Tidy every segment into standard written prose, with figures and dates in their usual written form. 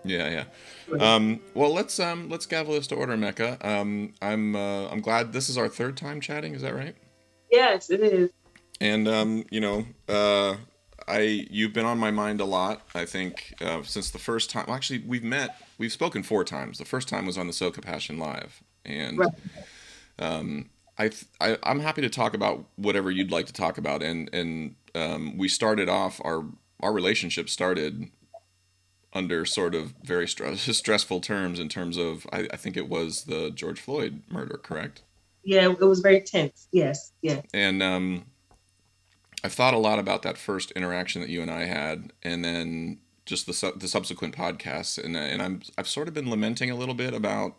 Yeah, yeah. Well, let's gavel this to order, Mecca. I'm glad this is our third time chatting. Is that right? Yes, it is. And I you've been on my mind a lot. I think since the first time. Well, actually, we've spoken four times. The first time was on the Soca Passion Live, and Right. I'm happy to talk about whatever you'd like to talk about. And we started off our relationship started under sort of very stressful terms in terms of I think it was the George Floyd murder, correct? Yeah, it was very tense. Yes, yes. And I've thought a lot about that first interaction that you and I had, and then just the subsequent podcasts, and I've sort of been lamenting a little bit about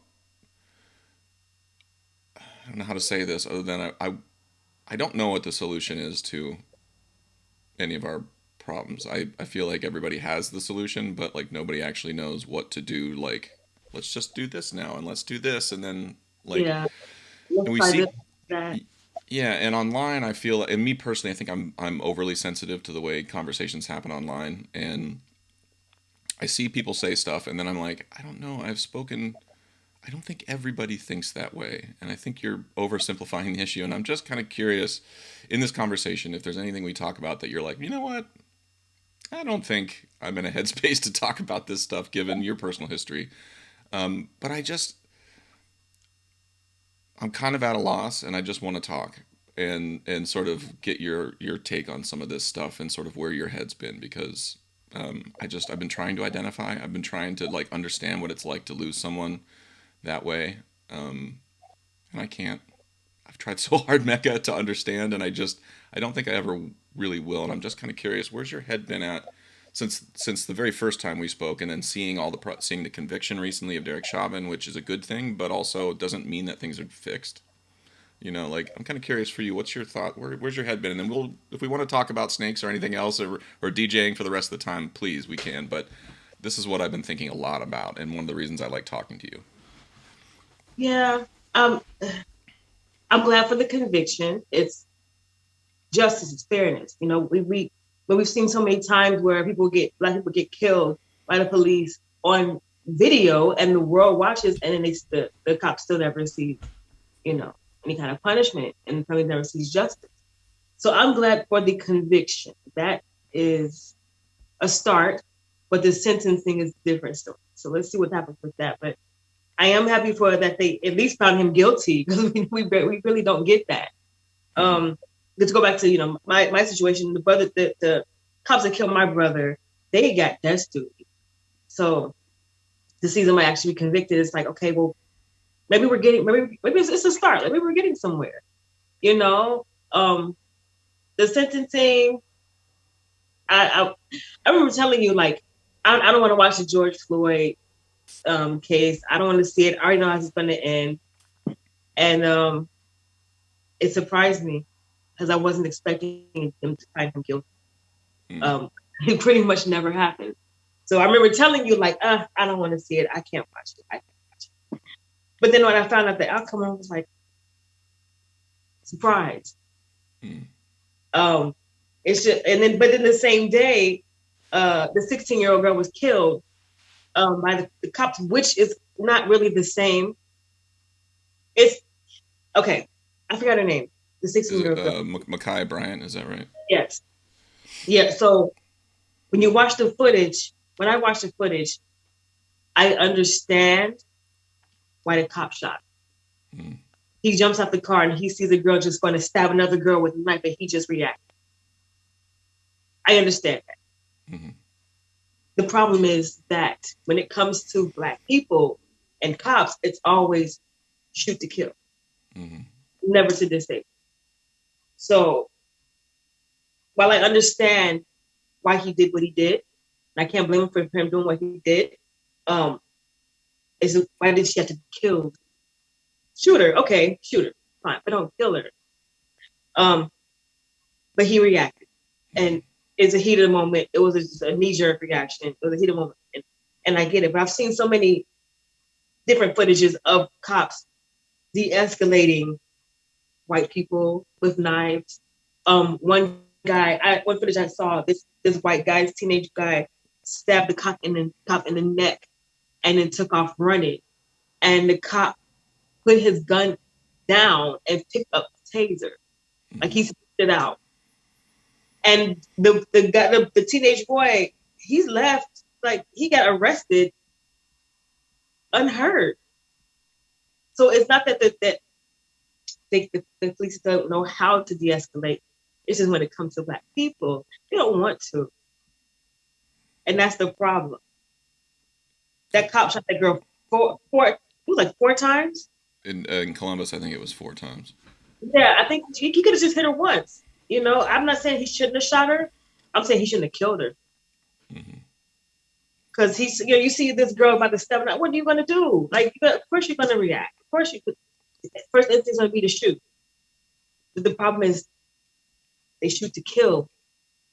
I don't know how to say this other than I don't know what the solution is to any of our problems. I feel like everybody has the solution, but like nobody actually knows what to do. Like, let's just do this now and let's do this. And then like, Yeah. Let's and we try this, see, that. yeah. And online, I feel, and me personally, I think I'm overly sensitive to the way conversations happen online. And I see people say stuff and then I'm like, I don't know. I don't think everybody thinks that way. And I think you're oversimplifying the issue. And I'm just kind of curious in this conversation if there's anything we talk about that you're like, you know what? I don't think I'm in a headspace to talk about this stuff given your personal history. But I'm kind of at a loss and I just want to talk and sort of get your take on some of this stuff and sort of where your head's been because I've been trying to identify. I've been trying to like understand what it's like to lose someone that way. And I can't. I've tried so hard, Mecca, to understand, and I don't think I ever really will. And I'm just kind of curious, where's your head been at since the very first time we spoke, and then seeing seeing the conviction recently of Derek Chauvin, which is a good thing, but also doesn't mean that things are fixed. You know, like I'm kind of curious for you. What's your thought? Where's your head been? And then if we want to talk about snakes or anything else, or DJing for the rest of the time, please, we can. But this is what I've been thinking a lot about, and one of the reasons I like talking to you. Yeah. Um, I'm glad for the conviction. It's justice, it's fairness. You know, but we've seen so many times where black people get killed by the police on video, and the world watches, and then the cops still never see, you know, any kind of punishment, and the family never sees justice. So I'm glad for the conviction. That is a start, but the sentencing is a different story. So let's see what happens with that. But I am happy for that they at least found him guilty because we really don't get that. Mm-hmm. Um, let's go back to my situation. The cops that killed my brother, they got death duty. So to see them actually be convicted, it's like, okay, well, maybe it's a start. Maybe we're getting somewhere. You know, the sentencing. I I remember telling you like I don't want to watch the George Floyd case. I don't want to see it. I already know how it's going to end, and it surprised me because I wasn't expecting them to find him guilty. Mm-hmm. Um, it pretty much never happened. So I remember telling you like, I don't want to see it. I can't watch it. I can't watch it. But then when I found out the outcome, I was like, surprised. Mm-hmm. Um, it's just, but then the same day, the 16-year-old girl was killed by the cops, which is not really the same. It's okay. I forgot her name. The Is it 16-year-old girl. Makai Bryant? Is that right? Yes. Yeah. So when you watch the footage, when I watch the footage, I understand why the cop shot. Mm-hmm. He jumps out the car and he sees a girl just going to stab another girl with a knife, and he just reacts. I understand that. Mm-hmm. The problem is that when it comes to black people and cops, it's always shoot to kill, Mm-hmm. never to disable. So while I understand why he did what he did, and I can't blame him for him doing what he did, um, is why did she have to kill? Shoot her, okay, shoot her, fine, but don't kill her. Um, but he reacted, and it's a heat of the moment. It was just a knee jerk reaction. It was a heat of the moment, and I get it. But I've seen so many different footages of cops de-escalating white people with knives. One footage I saw, this white guy, this teenage guy, stabbed the cop in the neck and then took off running. And the cop put his gun down and picked up the taser, like he spit it out. And the guy, the teenage boy, he's left, like he got arrested unhurt. So it's not that the police don't know how to de-escalate. It's just when it comes to Black people, they don't want to, and that's the problem. That cop shot that girl it was like 4 times. In Columbus, I think it was 4 times. Yeah, I think he could have just hit her once. You know, I'm not saying he shouldn't have shot her. I'm saying he shouldn't have killed her. Because he's, you know, you see this girl about to step out. What are you going to do? Like, of course you're going to react. Of course you could. First instinct going to be to shoot. But the problem is, they shoot to kill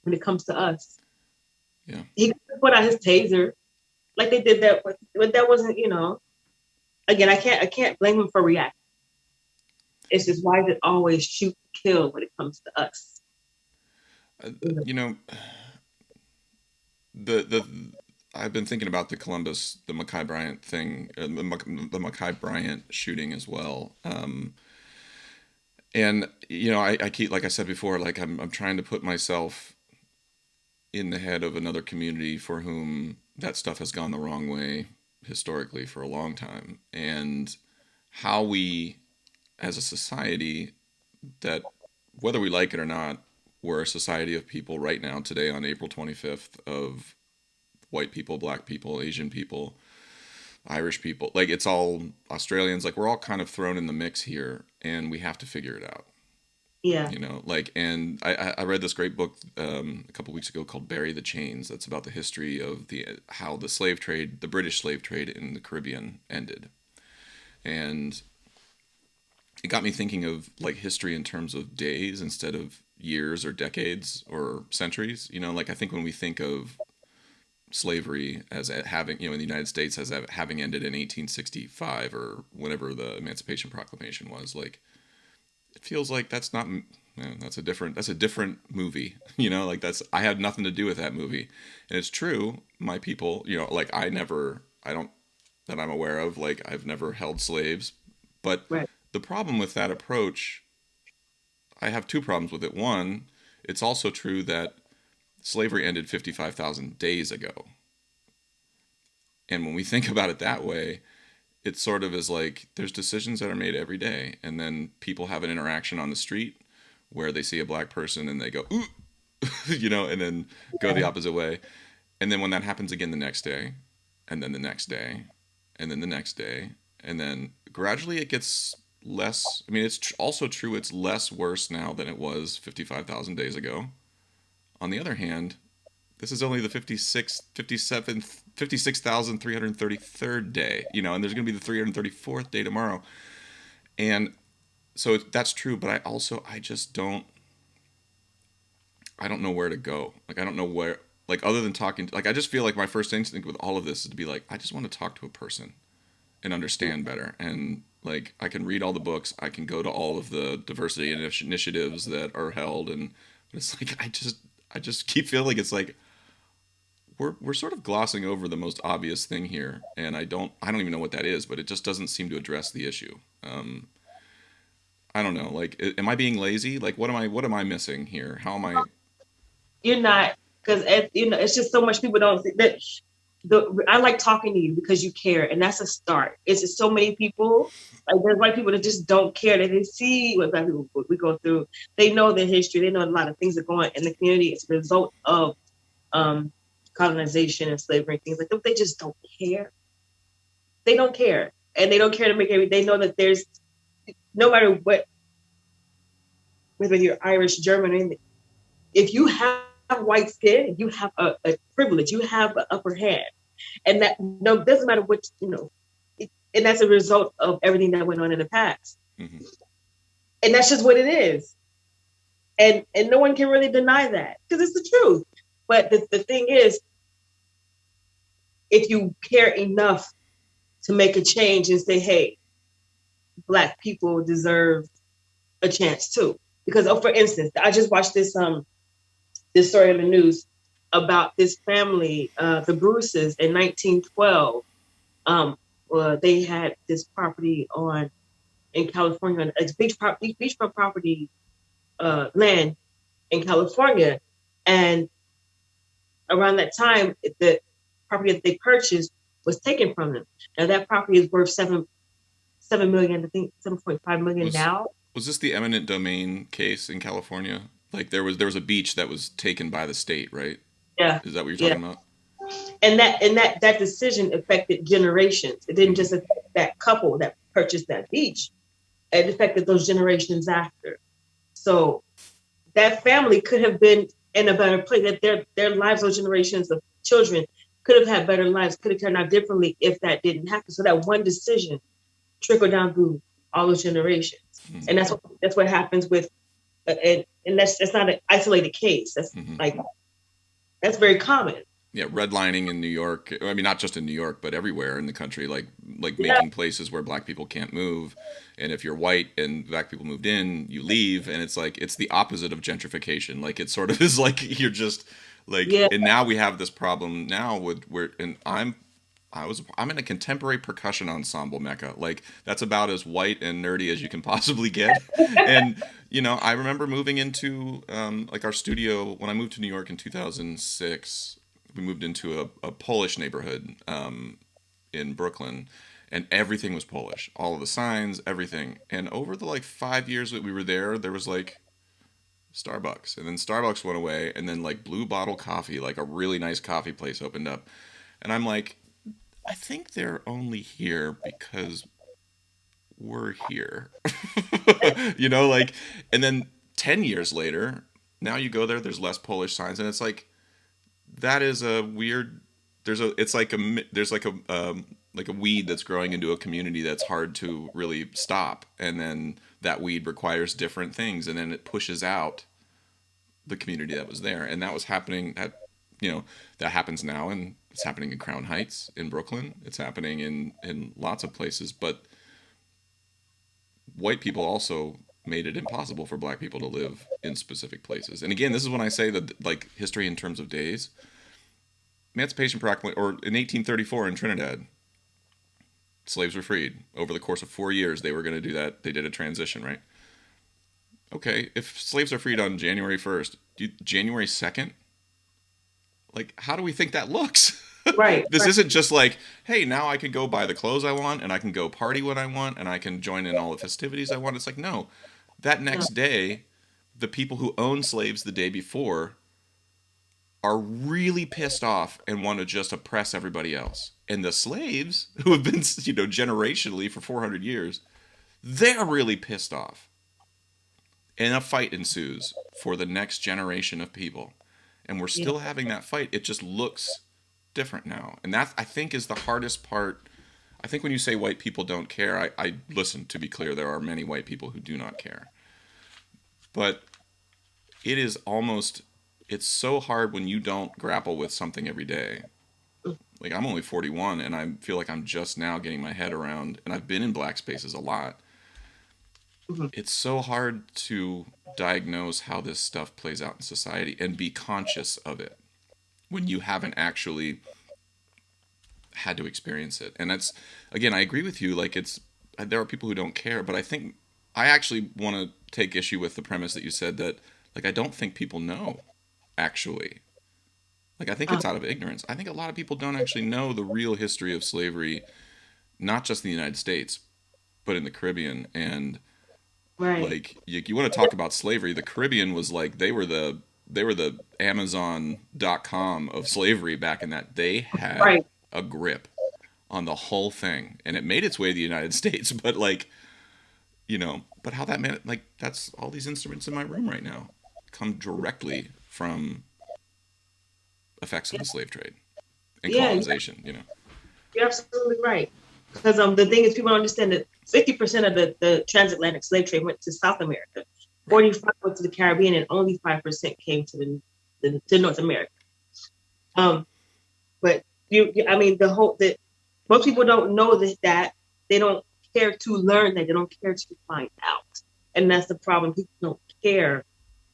when it comes to us. Yeah. He could put out his taser, like they did that, but that wasn't, you know. Again, I can't blame him for reacting. It's just, why is it always shoot to kill when it comes to us? You know, I've been thinking about the Ma'Khia Bryant thing, the Ma'Khia Bryant shooting as well. And you know, I keep, like I said before, like I'm trying to put myself in the head of another community for whom that stuff has gone the wrong way historically for a long time, and how we, as a society, that whether we like it or not, we're a society of people right now today on April 25th of white people, Black people, Asian people, Irish people, like it's all Australians, like we're all kind of thrown in the mix here, and we have to figure it out. Yeah. You know, like, and I read this great book a couple weeks ago called Bury the Chains. That's about the history of how the slave trade, the British slave trade in the Caribbean ended. And it got me thinking of like history in terms of days instead of years or decades or centuries. You know, like I think when we think of slavery as having, you know, in the United States as having ended in 1865 or whenever the Emancipation Proclamation was, like, it feels like that's not, that's a different movie, you know, like I had nothing to do with that movie. And it's true, my people, you know, like I don't, that I'm aware of, like I've never held slaves, but Right. The problem with that approach, I have 2 problems with it. One, it's also true that slavery ended 55,000 days ago. And when we think about it that way, it sort of is like there's decisions that are made every day, and then people have an interaction on the street where they see a Black person and they go, ooh, you know, and then go the opposite way. And then when that happens again the next day, and then the next day, and then the next day, and then gradually it gets less. I mean, it's also true it's less worse now than it was 55,000 days ago. On the other hand, this is only the 56,333rd day, you know, and there's going to be the 334th day tomorrow. And so that's true, but I don't know where to go. Like, I don't know where, like, other than talking, like, I just feel like my first instinct with all of this is to be like, I just want to talk to a person and understand better. And, like, I can read all the books, I can go to all of the diversity initiatives that are held, but it's like, I just keep feeling it's like, we're sort of glossing over the most obvious thing here, and I don't even know what that is, but it just doesn't seem to address the issue. I don't know. Like, am I being lazy? Like, what am I missing here? How am I? You're not, because you know, it's just so much people don't think that. I like talking to you because you care, and that's a start. It's just so many people, like there's white people that just don't care. That they see what Black people we go through. They know the history. They know a lot of things that go on in the community. It's a result of colonization and slavery and things like that. They just don't care. They don't care, and they don't care to make they know that there's, no matter what, whether you're Irish, German, if you have white skin, you have a privilege, you have an upper hand, and that doesn't matter what, you know, and that's a result of everything that went on in the past. Mm-hmm. And that's just what it is, and no one can really deny that because it's the truth. But the thing is, if you care enough to make a change and say, hey, Black people deserve a chance too. Because, for instance, I just watched this story in the news about this family, the Bruces in 1912. Um, they had this property on in California, it's beachfront property, land in California, and around that time, the property that they purchased was taken from them. Now that property is worth 7 million, I think 7.5 million Was now. was this the eminent domain case in California? Like there was a beach that was taken by the state, right? Yeah, Is that what you're yeah. talking about? And that decision affected generations. It didn't Hmm. just affect that couple that purchased that beach. It affected those generations after. So that family could have been in a better place. That their lives, those generations of children could have had better lives, could have turned out differently if that didn't happen. So that one decision trickled down through all those generations, Hmm. and that's what happens with, and that's not an isolated case. That's Hmm. like that's very common. Yeah, redlining in New York. I mean, not just in New York, but everywhere in the country. Like Yeah, making places where black people can't move, and if you're white and black people moved in, you leave, and it's like it's the opposite of gentrification. Like it sort of is like you're just like, yeah, and now we have this problem now with where, and I'm in a contemporary percussion ensemble mecca. Like that's about as white and nerdy as you can possibly get. And I remember moving into like our studio when I moved to New York in 2006. We moved into a Polish neighborhood in Brooklyn, and everything was Polish. All of the signs, everything. And over the like 5 years that we were there was like Starbucks, and then Starbucks went away, and then like Blue Bottle Coffee, like a really nice coffee place, opened up, and I'm like, I think they're only here because we're here. Like, and then 10 years later, now you go there, there's less Polish signs, and it's that is a weird, it's like there's like a weed that's growing into a community that's hard to really stop, and then that weed requires different things, and then it pushes out the community that was there, and that was happening at that happens now, and it's happening in Crown Heights in Brooklyn. It's happening in lots of places, but white people also made it impossible for black people to live in specific places. And again, this is when I say that like history in terms of days. Emancipation Proclamation, or in 1834 in Trinidad, slaves were freed. Over the course of 4 years, they were going to do that. They did a transition, right? Okay, if slaves are freed on January 1st, January 2nd, like, how do we think that looks? right, This right. isn't just like, hey, now I can go buy the clothes I want, and I can go party when I want, and I can join in all the festivities I want. It's like, no. That No, next day, the people who owned slaves the day before are really pissed off and want to just oppress everybody else. And the slaves, who have been, generationally for 400 years, they're really pissed off. And a fight ensues for the next generation of people. And we're yeah, still having that fight. It just looks different now. And that, I think, is the hardest part. I think when you say white people don't care, I listen, to be clear, there are many white people who do not care. But it is almost, it's so hard when you don't grapple with something every day. Like, I'm only 41, and I feel like I'm just now getting my head around, and I've been in black spaces a lot. mhm, It's so hard to diagnose how this stuff plays out in society and be conscious of it when you haven't actually had to experience it. And that's, again, I agree with you. Like, there are people who don't care, but I think I actually want to take issue with the premise that you said that, like, I don't think people know, actually. Like, I think uh, it's out of ignorance. I think a lot of people don't actually know the real history of slavery, not just in the United States, but in the Caribbean. And right, like, you want to talk about slavery, the Caribbean was like, they were the Amazon.com of slavery back in that. They had right. a grip on the whole thing, and it made its way to the United States. But like, but how that meant, like, that's all these instruments in my room right now come directly from effects of the slave trade and Yeah, colonization. you're absolutely right. Because the thing is, people don't understand that 50% of the transatlantic slave trade went to South America, Right. 45 went to the Caribbean, and only 5% came to North America. Um, but I mean, the whole that most people don't know that they don't care to learn that they don't care to find out, and that's the problem. People don't care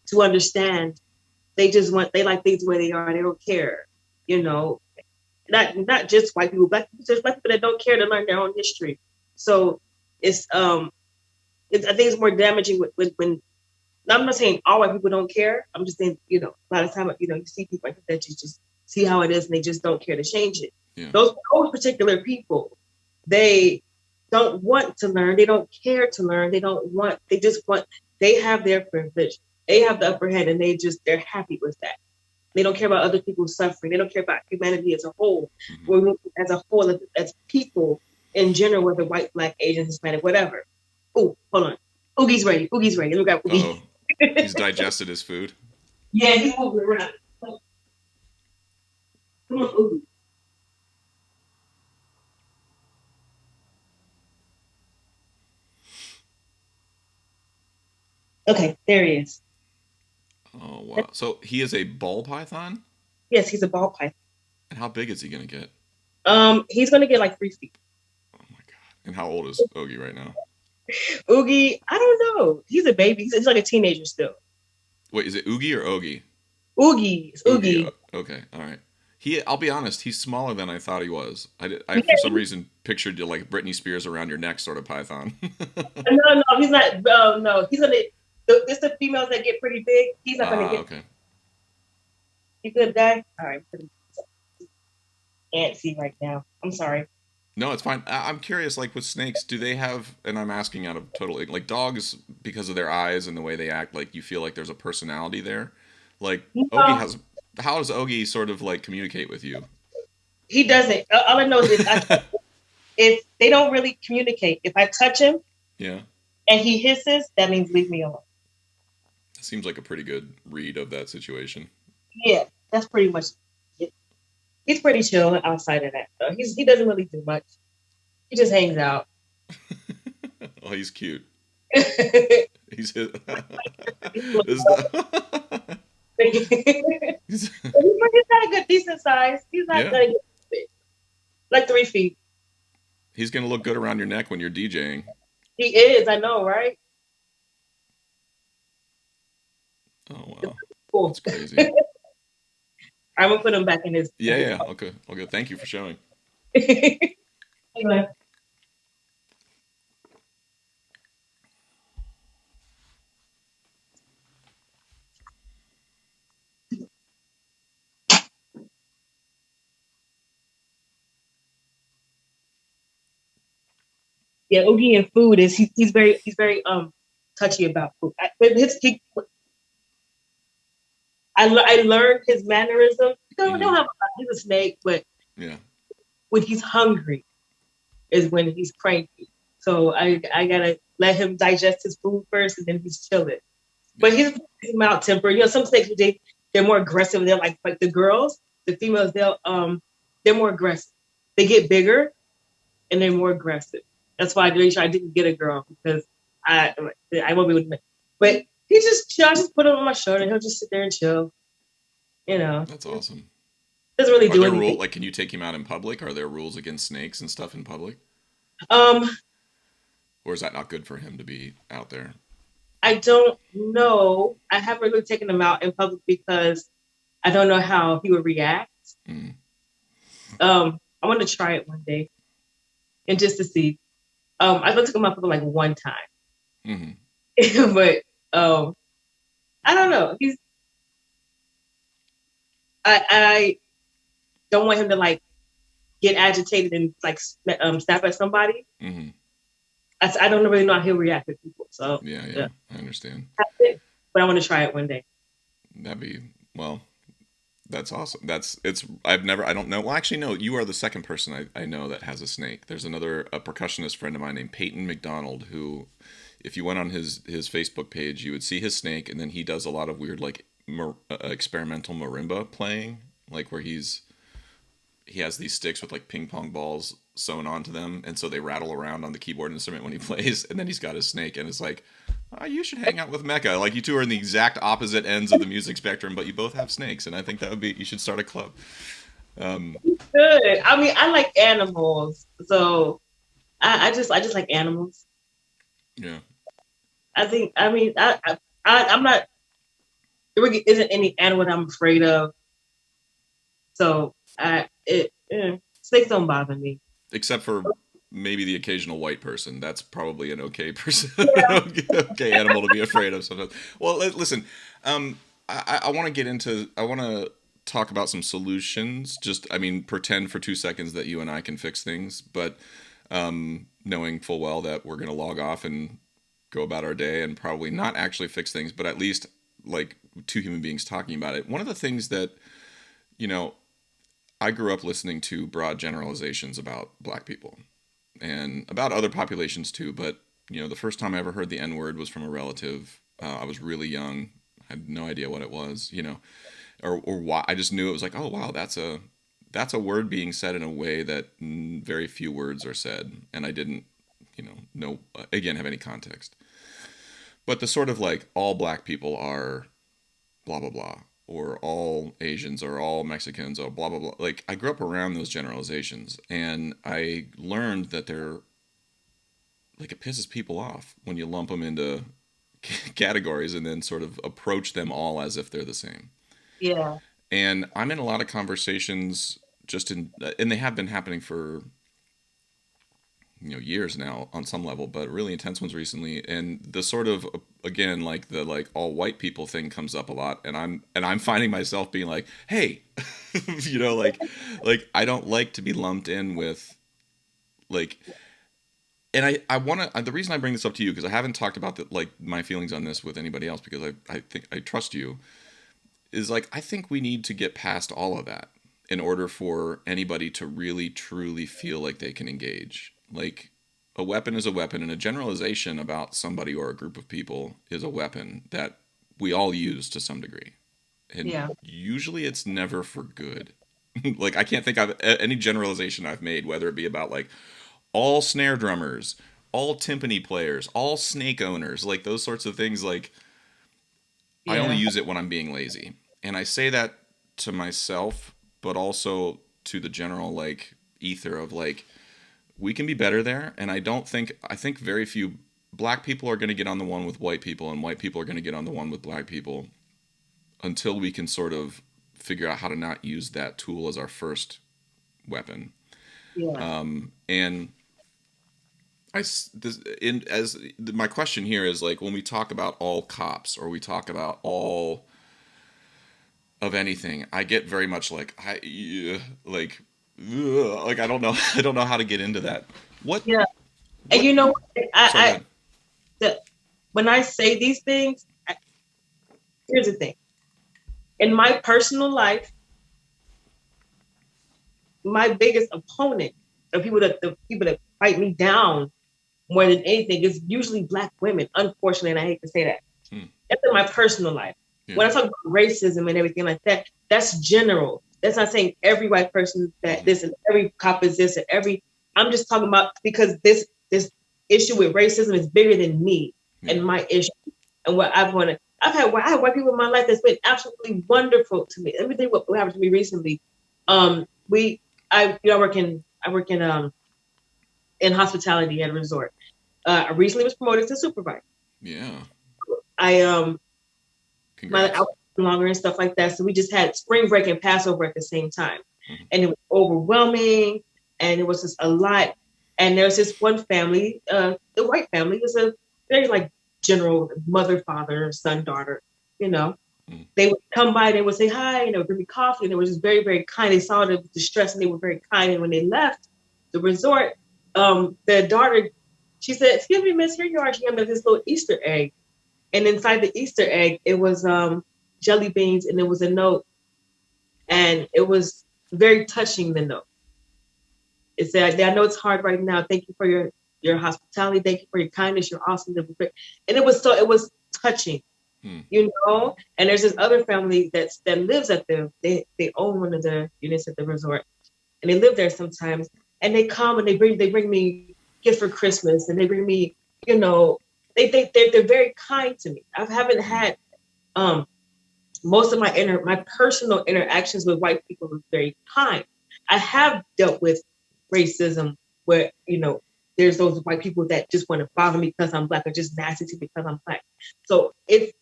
to understand. They just want they like things the way they are. They don't care, you know. not just white people, black people, just black people that don't care to learn their own history. So it's I think it's more damaging when I'm not saying all white people don't care. I'm just saying, a lot of time, you see people like that, you just see how it is and they just don't care to change it. Yeah. Those particular people, they don't want to learn. They don't care to learn. They have their privilege. They have the upper hand and they're happy with that. They don't care about other people's suffering. They don't care about humanity as a whole. Mm-hmm. As a whole, as people in general, whether white, black, Asian, Hispanic, whatever. Oh, hold on. Oogie's ready. Oogie's ready. Look at Oogie. Oh, he's digested his food. Yeah, he's moving around. Come on, Oogie. Okay, there he is. Oh wow! So he is a ball python. Yes, he's a ball python. And how big is he gonna get? He's gonna get like 3 feet. Oh my god! And how old is Ogie right now? Oogie, I don't know. He's a baby. He's like a teenager still. Wait, is it Oogie or Ogie? Oogie. It's Oogie. Okay, all right. I'll be honest, he's smaller than I thought he was. I Yeah, for some reason pictured you like Britney Spears around your neck sort of python. no, he's not. No, he's gonna. It's the females that get pretty big. He's not gonna get. Okay. You good guy? All right. Antsy right now. I'm sorry. No, it's fine. I'm curious, like with snakes, do they have, and I'm asking out of total, like dogs, because of their eyes and the way they act, like you feel like there's a personality there? Like Ogie No, has, how does Ogie sort of like communicate with you? he doesn't. All I know is if they don't really communicate. If I touch him Yeah. and he hisses, that means leave me alone. It seems like a pretty good read of that situation. Yeah, that's pretty much it. He's pretty chill outside of that. He doesn't really do much. He just hangs out. Oh, he's cute. he's, He's is the, he's, not a good decent size. He's not yeah. gonna get big. Like 3 feet. He's gonna look good around your neck when you're DJing. He is, I know, right? Oh wow, Cool. that's crazy. I'm gonna put him back in his. Yeah, yeah. Okay, okay. Thank you for showing. Anyway, yeah, Oogie and food is he's very touchy about food. But I learned his mannerism. Don't Hmm. have a lot. He's a snake, but Yeah, when he's hungry is when he's cranky. So I gotta let him digest his food first, and then he's chilling. But yeah. he's mild tempered. Some snakes they're more aggressive. They're like the girls, the females. They're more aggressive. They get bigger and they're more aggressive. That's why I really try I didn't get a girl because I I won't be with me. But he just chill. I just put him on my shoulder. And he'll just sit there and chill. That's awesome. Doesn't really Are do there rules anything. like can you take him out in public? Are there rules against snakes and stuff in public, Um, or is that not good for him to be out there? I don't know. I haven't really taken him out in public because I don't know how he would react. Mm. I want to try it one day and just to see. I took him out for like one time, Hmm. but I don't know. I don't want him to like get agitated and like snap at somebody. Hmm. I don't really know how he'll react to people. So Yeah, yeah. yeah, I understand. but I want to try it one day. That'd be well. That's awesome. I don't know. Well, actually, no. You are the second person I know that has a snake. There's a percussionist friend of mine named Peyton McDonald who, if you went on his Facebook page, you would see his snake, and then he does a lot of weird like experimental marimba playing, like where he has these sticks with like ping pong balls sewn onto them, and so they rattle around on the keyboard instrument when he plays. And then he's got his snake, and it's like, oh, you should hang out with Mecca. Like you two are in the exact opposite ends of the music spectrum, but you both have snakes, and I think you should start a club. Um, Good. I mean, I like animals, so I just like animals. yeah, I think. I mean, I'm not. There really isn't any animal that I'm afraid of. So Snakes don't bother me. except for maybe the occasional white person. That's probably an okay person, Yeah. okay animal to be afraid of sometimes. Well, listen, I want to get into. I want to talk about some solutions. Just, I mean, pretend for 2 seconds that you and I can fix things, but knowing full well that we're going to log off and go about our day and probably not actually fix things, but at least like two human beings talking about it. One of the things that, you know, I grew up listening to broad generalizations about black people and about other populations too. But the first time I ever heard the N word was from a relative. I was really young. I had no idea what it was, or why. I just knew it was like, oh wow, that's a word being said in a way that very few words are said, and I didn't, know again have any context. But the sort of like all black people are blah blah blah, or all Asians or all Mexicans or blah blah blah. Like I grew up around those generalizations, and I learned that they're like it pisses people off when you lump them into categories and then sort of approach them all as if they're the same. Yeah. And I'm in a lot of conversations and they have been happening for years now on some level, but really intense ones recently. And the sort of again like the like all white people thing comes up a lot, and I'm finding myself being like, hey, like I don't like to be lumped in with like. And I want to. The reason I bring this up to you because I haven't talked about like my feelings on this with anybody else because I think I trust you is like I think we need to get past all of that in order for anybody to really truly feel like they can engage. Like a weapon is a weapon, and a generalization about somebody or a group of people is a weapon that we all use to some degree. And Yeah. usually it's never for good. Like I can't think of any generalization I've made, whether it be about like all snare drummers, all timpani players, all snake owners, like those sorts of things. Like I only Yeah. use it when I'm being lazy. And I say that to myself, but also to the general like ether of like we can be better there. And I think very few black people are going to get on the one with white people, and white people are going to get on the one with black people until we can sort of figure out how to not use that tool as our first weapon. Yeah. And my question here is like when we talk about all cops or we talk about all of anything, I get very much like like I don't know I don't know how to get into that. What Yeah. And what? Sorry, go I ahead. the, when I say these things, here's the thing. In my personal life, my biggest opponent, the people that fight me down more than anything, is usually black women. Unfortunately, and I hate to say that. Hmm. That's in my personal life. Yeah. When I talk about racism and everything like that, that's general. That's not saying every white person that Hmm. this and every cop is this and every. I'm just talking about because this issue with racism is bigger than me Yeah. and my issue and what I've wanted. I have white people in my life that's been absolutely wonderful to me. Let me tell you what happened to me recently. We I work in hospitality at a resort. I recently was promoted to supervisor. Yeah. I my Congrats. hours were longer and stuff like that. So we just had spring break and Passover at the same time, Hmm. and it was overwhelming, and it was just a lot. And there's this one family, the white family was a very like general mother, father, son, daughter. You know, Hmm. they would come by, they would say hi, and they would bring me coffee, and they were just very, very kind. They saw the distress, and they were very kind. And when they left the resort, the daughter, she said, "Excuse me, Miss, here you are." She gave me this little Easter egg, and inside the Easter egg, it was jelly beans, and it was a note, and it was very touching. The note it said, "I know it's hard right now. Thank you for your hospitality. Thank you for your kindness. You're awesome." And it was touching, Hmm. you know. And there's this other family that lives at they own one of the units at the resort, and they live there sometimes. And they come and they bring me gifts for Christmas, and they bring me, you know, they're very kind to me. I haven't Hmm. had um most of my personal interactions with white people were very kind. I have dealt with racism where, there's those white people that just want to bother me because I'm black or just nasty to me because I'm black. So it's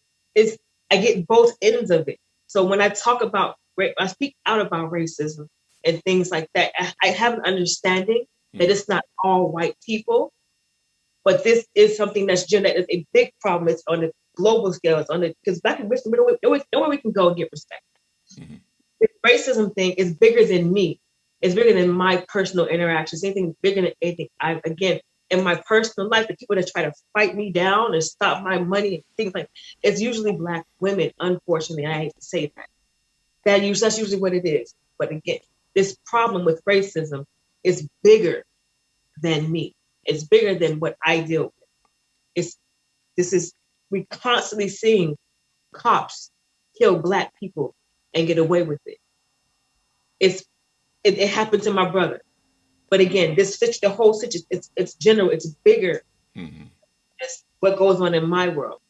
I get both ends of it. So when I talk about I speak out about racism and things like that. I have an understanding that Mm-hmm. it's not all white people, but this is something that is a big problem. It's on the global scale. It's on the because black and Muslim, nowhere we can go and get respect. Mm-hmm. The racism thing is bigger than me. It's bigger than my personal interactions. Anything bigger than anything. I again in my personal life, the people that try to fight me down and stop my money and things like it's usually black women. Unfortunately, I hate to say that. That's usually what it is. But again, this problem with racism is bigger than me. It's bigger than what I deal with. It's this is we constantly seeing cops kill black people and get away with it. It's it happened to my brother. But again, the whole situation, it's general, it's bigger. Mm-hmm. It's what goes on in my world.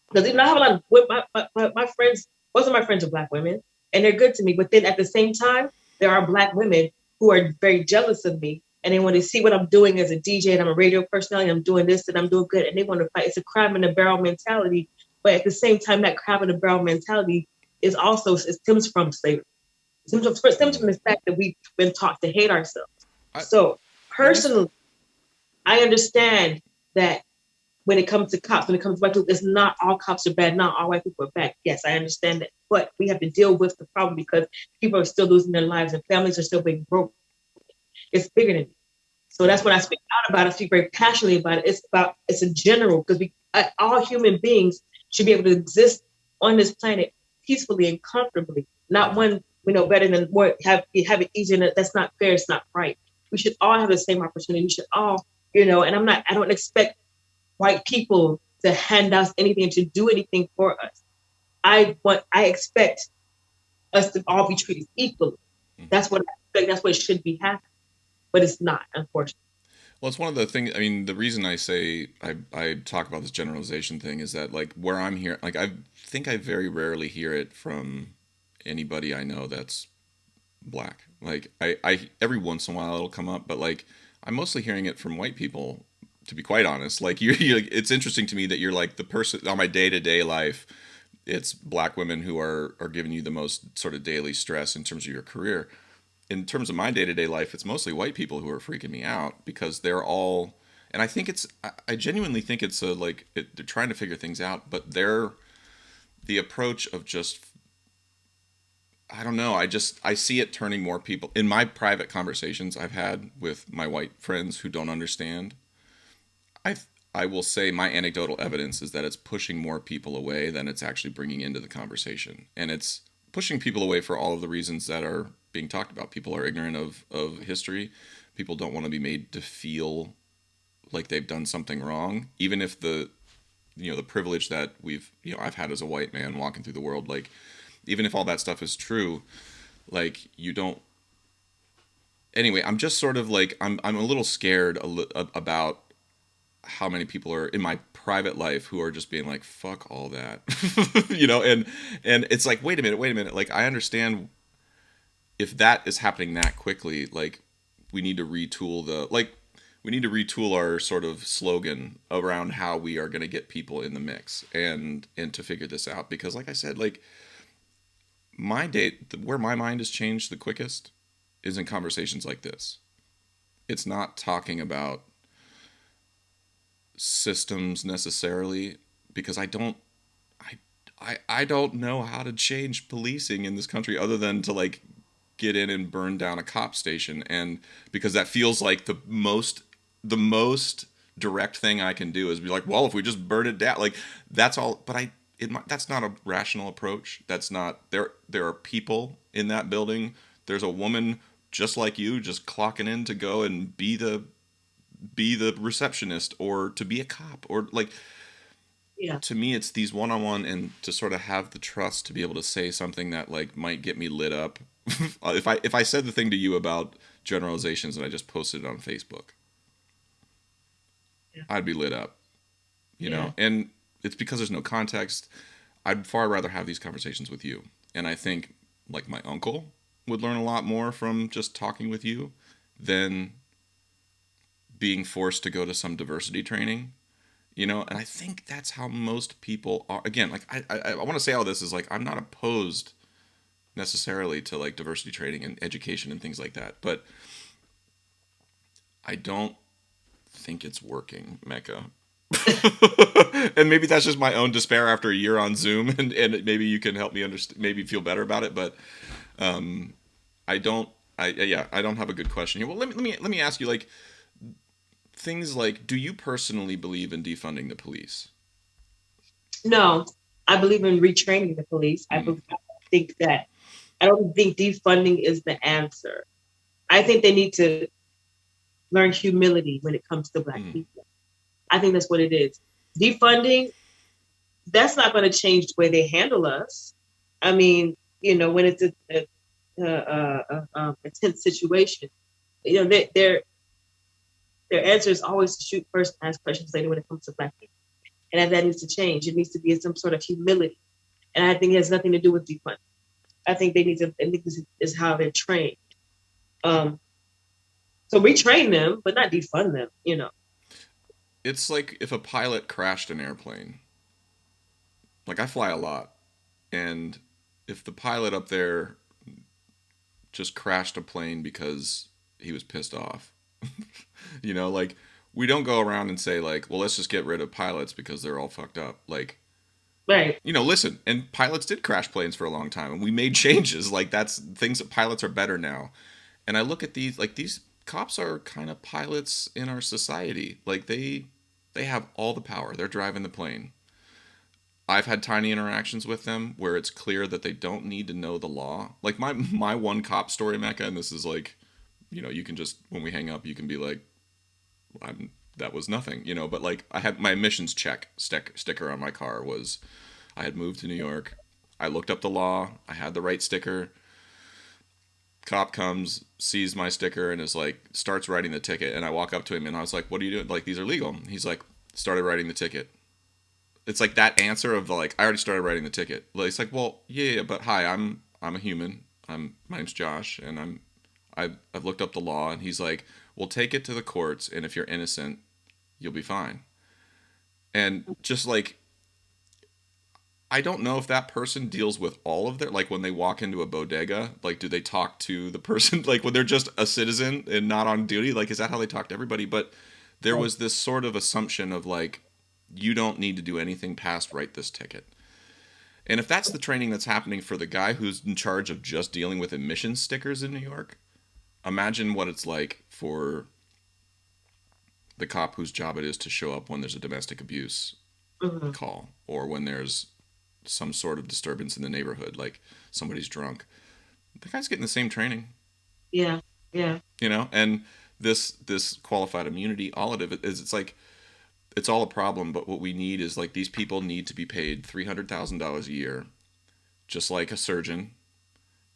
Because even I have a lot of my friends, most of my friends are black women, and they're good to me. But then at the same time, there are black women who are very jealous of me, and they want to see what I'm doing as a DJ, and I'm a radio personality. I'm doing this, and I'm doing good, and they want to fight. It's a crime in the barrel mentality. But at the same time, that crime in the barrel mentality is also it stems from slavery. Stems from Mm-hmm. the fact that we've been taught to hate ourselves. I So and this personally, I understand that when it comes to cops, when it comes to white people, it's not all cops are bad, not all white people are bad. Yes, I understand that. But we have to deal with the problem because people are still losing their lives and families are still being broken. It's bigger than me. So yeah. that's when I speak out about it, I speak very passionately about it. It's a general, because all human beings should be able to exist on this planet peacefully and comfortably. Not Mm-hmm. one, better than more, have it easier. That's not fair. It's not right. We should all have the same opportunity. We should all, and I don't expect white people to hand us anything, to do anything for us. I expect us to all be treated equally. Mm-hmm. That's what I expect. That's what should be happening, but it's not, unfortunately. Well, it's one of the things. I mean, the reason I say I talk about this generalization thing is that like where I'm here, like I think I very rarely hear it from anybody I know that's black. Like I every once in a while it'll come up, but like I'm mostly hearing it from white people. To be quite honest, like it's interesting to me that you're like the person on my day to day life. It's black women who are giving you the most sort of daily stress in terms of your career. In terms of my day to day life, it's mostly white people who are freaking me out because they're all, and I think I genuinely think it's a they're trying to figure things out, but they're the approach of just I don't know. I see it turning more people in my private conversations I've had with my white friends who don't understand. I I will say my anecdotal evidence is that it's pushing more people away than it's actually bringing into the conversation, and it's pushing people away for all of the reasons that are being talked about. People are ignorant of history. People don't want to be made to feel like they've done something wrong, even if the privilege that I've had as a white man walking through the world, like even if all that stuff is true, like you don't. Anyway, I'm just sort of like I'm a little scared about how many people are in my private life who are just being like fuck all that, and it's like wait a minute, like I understand if that is happening that quickly, like we need to retool we need to retool our sort of slogan around how we are going to get people in the mix and to figure this out, because like I said, like where my mind has changed the quickest is in conversations like this. It's not talking about systems necessarily, because I don't know how to change policing in this country other than to like get in and burn down a cop station, and because that feels like the most direct thing I can do is be like, well, if we just burn it down, like that's all. But that's not a rational approach. That's not there are people in that building. There's a woman just like you just clocking in to go and be the receptionist or to be a cop, or like Yeah. to me it's these one-on-one, and to sort of have the trust to be able to say something that like might get me lit up. If I said the thing to you about generalizations and I just posted it on Facebook, Yeah. I'd be lit up, Yeah. and it's because there's no context. I'd far rather have these conversations with you, and I think like my uncle would learn a lot more from just talking with you than being forced to go to some diversity training. And I think that's how most people are. Again, like I want to say all this is like I'm not opposed necessarily to like diversity training and education and things like that. But I don't think it's working, Mecca. And maybe that's just my own despair after a year on Zoom, and maybe you can help me understand, maybe feel better about it. But I don't, I don't have a good question here. Well, let me ask you, like, things like, do you personally believe in defunding the police? No, I believe in retraining the police. Mm, I think that I don't think defunding is the answer. I think they need to learn humility when it comes to Black mm, people. I think that's what it is. Defunding, that's not going to change the way they handle us. I mean, when it's a tense situation, their answer is always to shoot first and ask questions later when it comes to Black people. And that needs to change. It needs to be some sort of humility. And I think it has nothing to do with defunding. I think I think this is how they're trained. Um, so retrain them, but not defund them. it's like if a pilot crashed an airplane. Like, I fly a lot, and if the pilot up there just crashed a plane because he was pissed off, like, we don't go around and say like, well, let's just get rid of pilots because they're all fucked up. Like, Right. listen, and pilots did crash planes for a long time, and we made changes. Like, that's things that pilots are better now. And I look at these cops are kind of pilots in our society. Like, they have all the power. They're driving the plane. I've had tiny interactions with them where it's clear that they don't need to know the law. Like, my one cop story, Mecca, and this is like, you can just, when we hang up, you can be like, that was nothing, But like, I had my emissions sticker on my car was, I had moved to New York. I looked up the law. I had the right sticker. Cop comes, sees my sticker, and is like, starts writing the ticket. And I walk up to him and I was like, "What are you doing? Like, these are legal." He's like, started writing the ticket. It's like that answer of the, like, I already started writing the ticket. Like, it's like, well, yeah, but hi, I'm a human. My name's Josh, and I've looked up the law. And he's like, "We'll take it to the courts, and if you're innocent, you'll be fine." And just like, I don't know if that person deals with all of their, like, when they walk into a bodega, like, do they talk to the person like when they're just a citizen and not on duty? Like, is that how they talk to everybody? But there was this sort of assumption of like, you don't need to do anything past write this ticket. And if that's the training that's happening for the guy who's in charge of just dealing with emission stickers in New York, imagine what it's like for the cop whose job it is to show up when there's a domestic abuse Hmm. call, or when there's some sort of disturbance in the neighborhood, like somebody's drunk. The guy's getting the same training, Yeah. Yeah. and this qualified immunity, all of it is, it's like, it's all a problem. But what we need is, like, these people need to be paid $300,000 a year, just like a surgeon.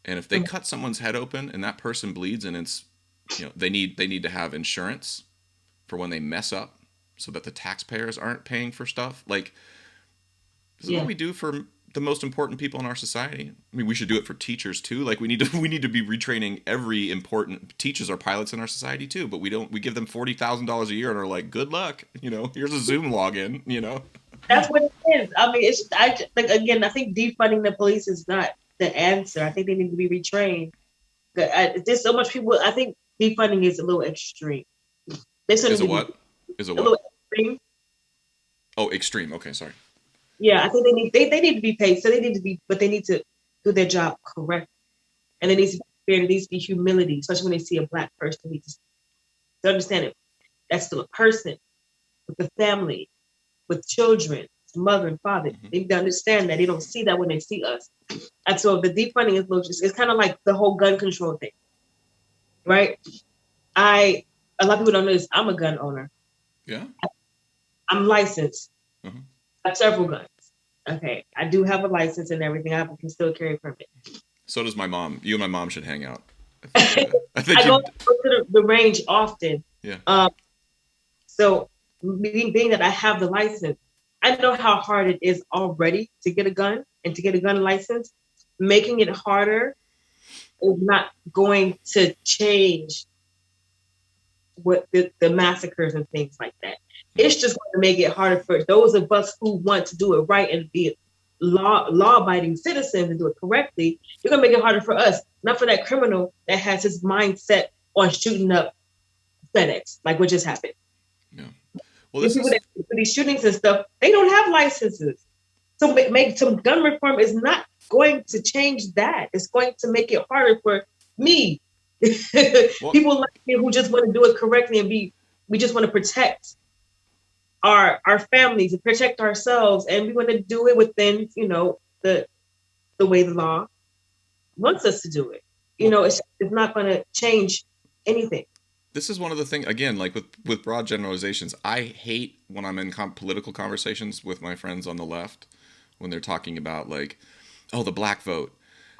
And if they Mhm. cut someone's head open and that person bleeds, and it's, they need to have insurance for when they mess up, so that the taxpayers aren't paying for stuff. Like, this is what Yeah. we do for the most important people in our society. I mean, we should do it for teachers too. Like, we need to we need to be retraining every important, teachers are pilots in our society too. But we don't. We give them $40,000 a year and are like, good luck. Here's a Zoom login. That's what it is. I mean, like, again, I think defunding the police is not the answer. I think they need to be retrained. There's so much people. I think defunding is a little extreme. They still need Is a to be what? Is a a what? little extreme. Oh, extreme. Okay, sorry. Yeah, I think they need to be paid. So they need to be, but they need to do their job correctly. And there needs to be fair, there needs to be humility, especially when they see a Black person. They need to understand it. That's still a person with a family, with children, mother and father. Hmm. They need to understand that they don't see that when they see us. And so the defunding is it's kind of like the whole gun control thing, right? A lot of people don't know this. I'm a gun owner. Yeah. I'm licensed. Uh-huh. I have several guns. Okay, I do have a license and everything. I have a concealed carry permit. So does my mom. You and my mom should hang out. I think. I think I go you. to the range often. Yeah. So being that I have the license, I know how hard it is already to get a gun and to get a gun license. Making it harder is not going to change what the massacres and things like that. It's just going to make it harder for those of us who want to do it right and be law-abiding citizens and do it correctly, you're gonna make it harder for us, not for that criminal that has his mindset on shooting up FedEx, like what just happened. Yeah. Well, These this people is that do these shootings and stuff, they don't have licenses. So make some gun reform is not going to change that. It's going to make it harder for me. well, People like me who just want to do it correctly and we just want to protect our families and protect ourselves, and we want to do it within, the way the law wants us to do it. well, It's not going to change anything. this is one of the things again, like with broad generalizations. I hate when I'm in political conversations with my friends on the left when they're talking about like, oh, the black vote,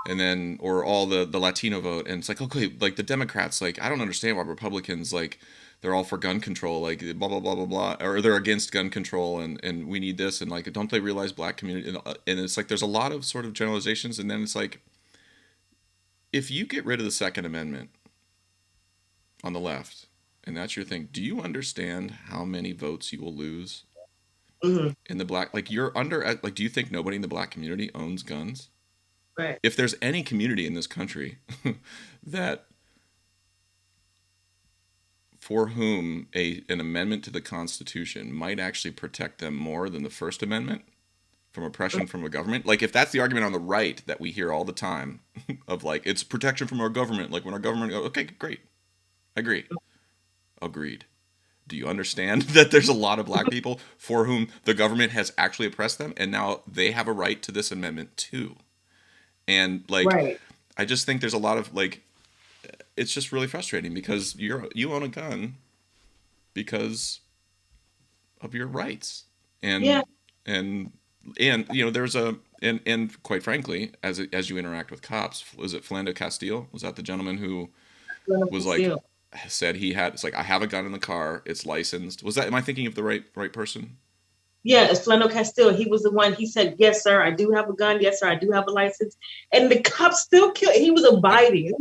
and then or all the Latino vote, and it's like, okay, like the Democrats, like I don't understand why Republicans like they're all for gun control, like blah blah blah blah blah, or they're against gun control, and we need this, and like don't they realize black community, and it's like there's a lot of sort of generalizations, and then it's like if you get rid of the Second Amendment on the left, and that's your thing, do you understand how many votes you will lose Hmm. in the black? Like you're under, like, do you think nobody in the black community owns guns? Right. If there's any community in this country that for whom an amendment to the Constitution might actually protect them more than the First Amendment from oppression from a government, like if that's the argument on the right that we hear all the time of like it's protection from our government, like when our government goes, okay, great, I agree. Agreed. Do you understand that there's a lot of black people for whom the government has actually oppressed them and now they have a right to this amendment too? And like Right. I just think there's a lot of like it's just really frustrating because you own a gun because of your rights. Yeah. And and there's a and quite frankly as you interact with cops, was it Philando Castile? Was that the gentleman who was like Still. said he had it's like I have a gun in the car, it's licensed. Was that am I thinking of the right person? Yeah, it's Flano Castile. He was the one. He said, "Yes, sir, I do have a gun. Yes, sir, I do have a license." And the cops still killed. He was abiding.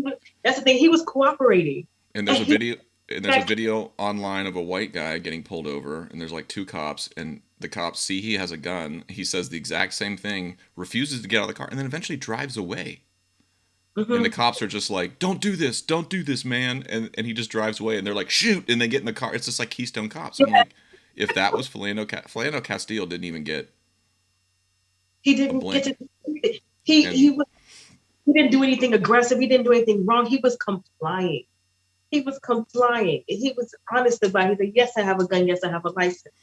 That's the thing. He was cooperating. And And there's a he video and there's a video online of a white guy getting pulled over and there's like two cops and the cops see he has a gun. He says the exact same thing, refuses to get out of the car, and then eventually drives away. And the Mhm. cops are just like, don't do this, man. And he just drives away and they're like, shoot, and they get in the car. It's just like Keystone Cops. I'm like, if that was Philando Castile didn't even get He a didn't get blink. to. He he And was. He didn't do anything aggressive. He didn't do anything wrong. He was complying. He was complying. He was honest about it. He said, "Yes, I have a gun. Yes, I have a license."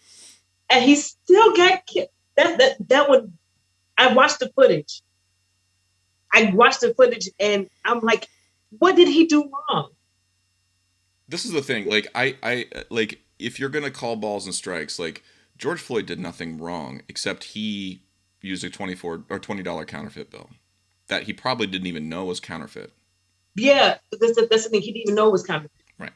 And he still got killed. That one. I watched the footage. I watched the footage, and I'm like, "What did he do wrong?" this is the thing. Like I like if you're gonna call balls and strikes, like George Floyd did nothing wrong except he used a $20 counterfeit bill that he probably didn't even know was counterfeit. Yeah, that's the thing. He didn't even know it was coming. Right.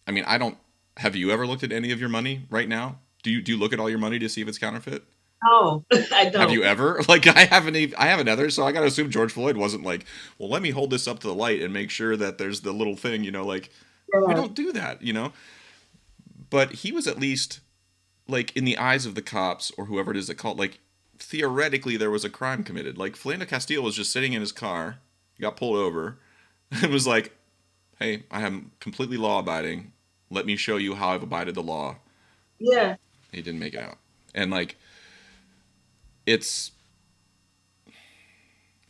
I mean, I don't. Have you ever looked at any of your money right now? Do you look at all your money to see if it's counterfeit? No, I Have don't. you ever? Like I haven't either. So I gotta assume George Floyd wasn't like, well, let me hold this up to the light and make sure that there's the little thing. Like we Yeah. don't do that. But he was at least like in the eyes of the cops or whoever it is that called. Like theoretically, there was a crime committed. Like Philando Castile was just sitting in his car, he got pulled over, and was like, hey, I am completely law abiding. Let me show you how I've abided the law. Yeah. He didn't make it out. And like it's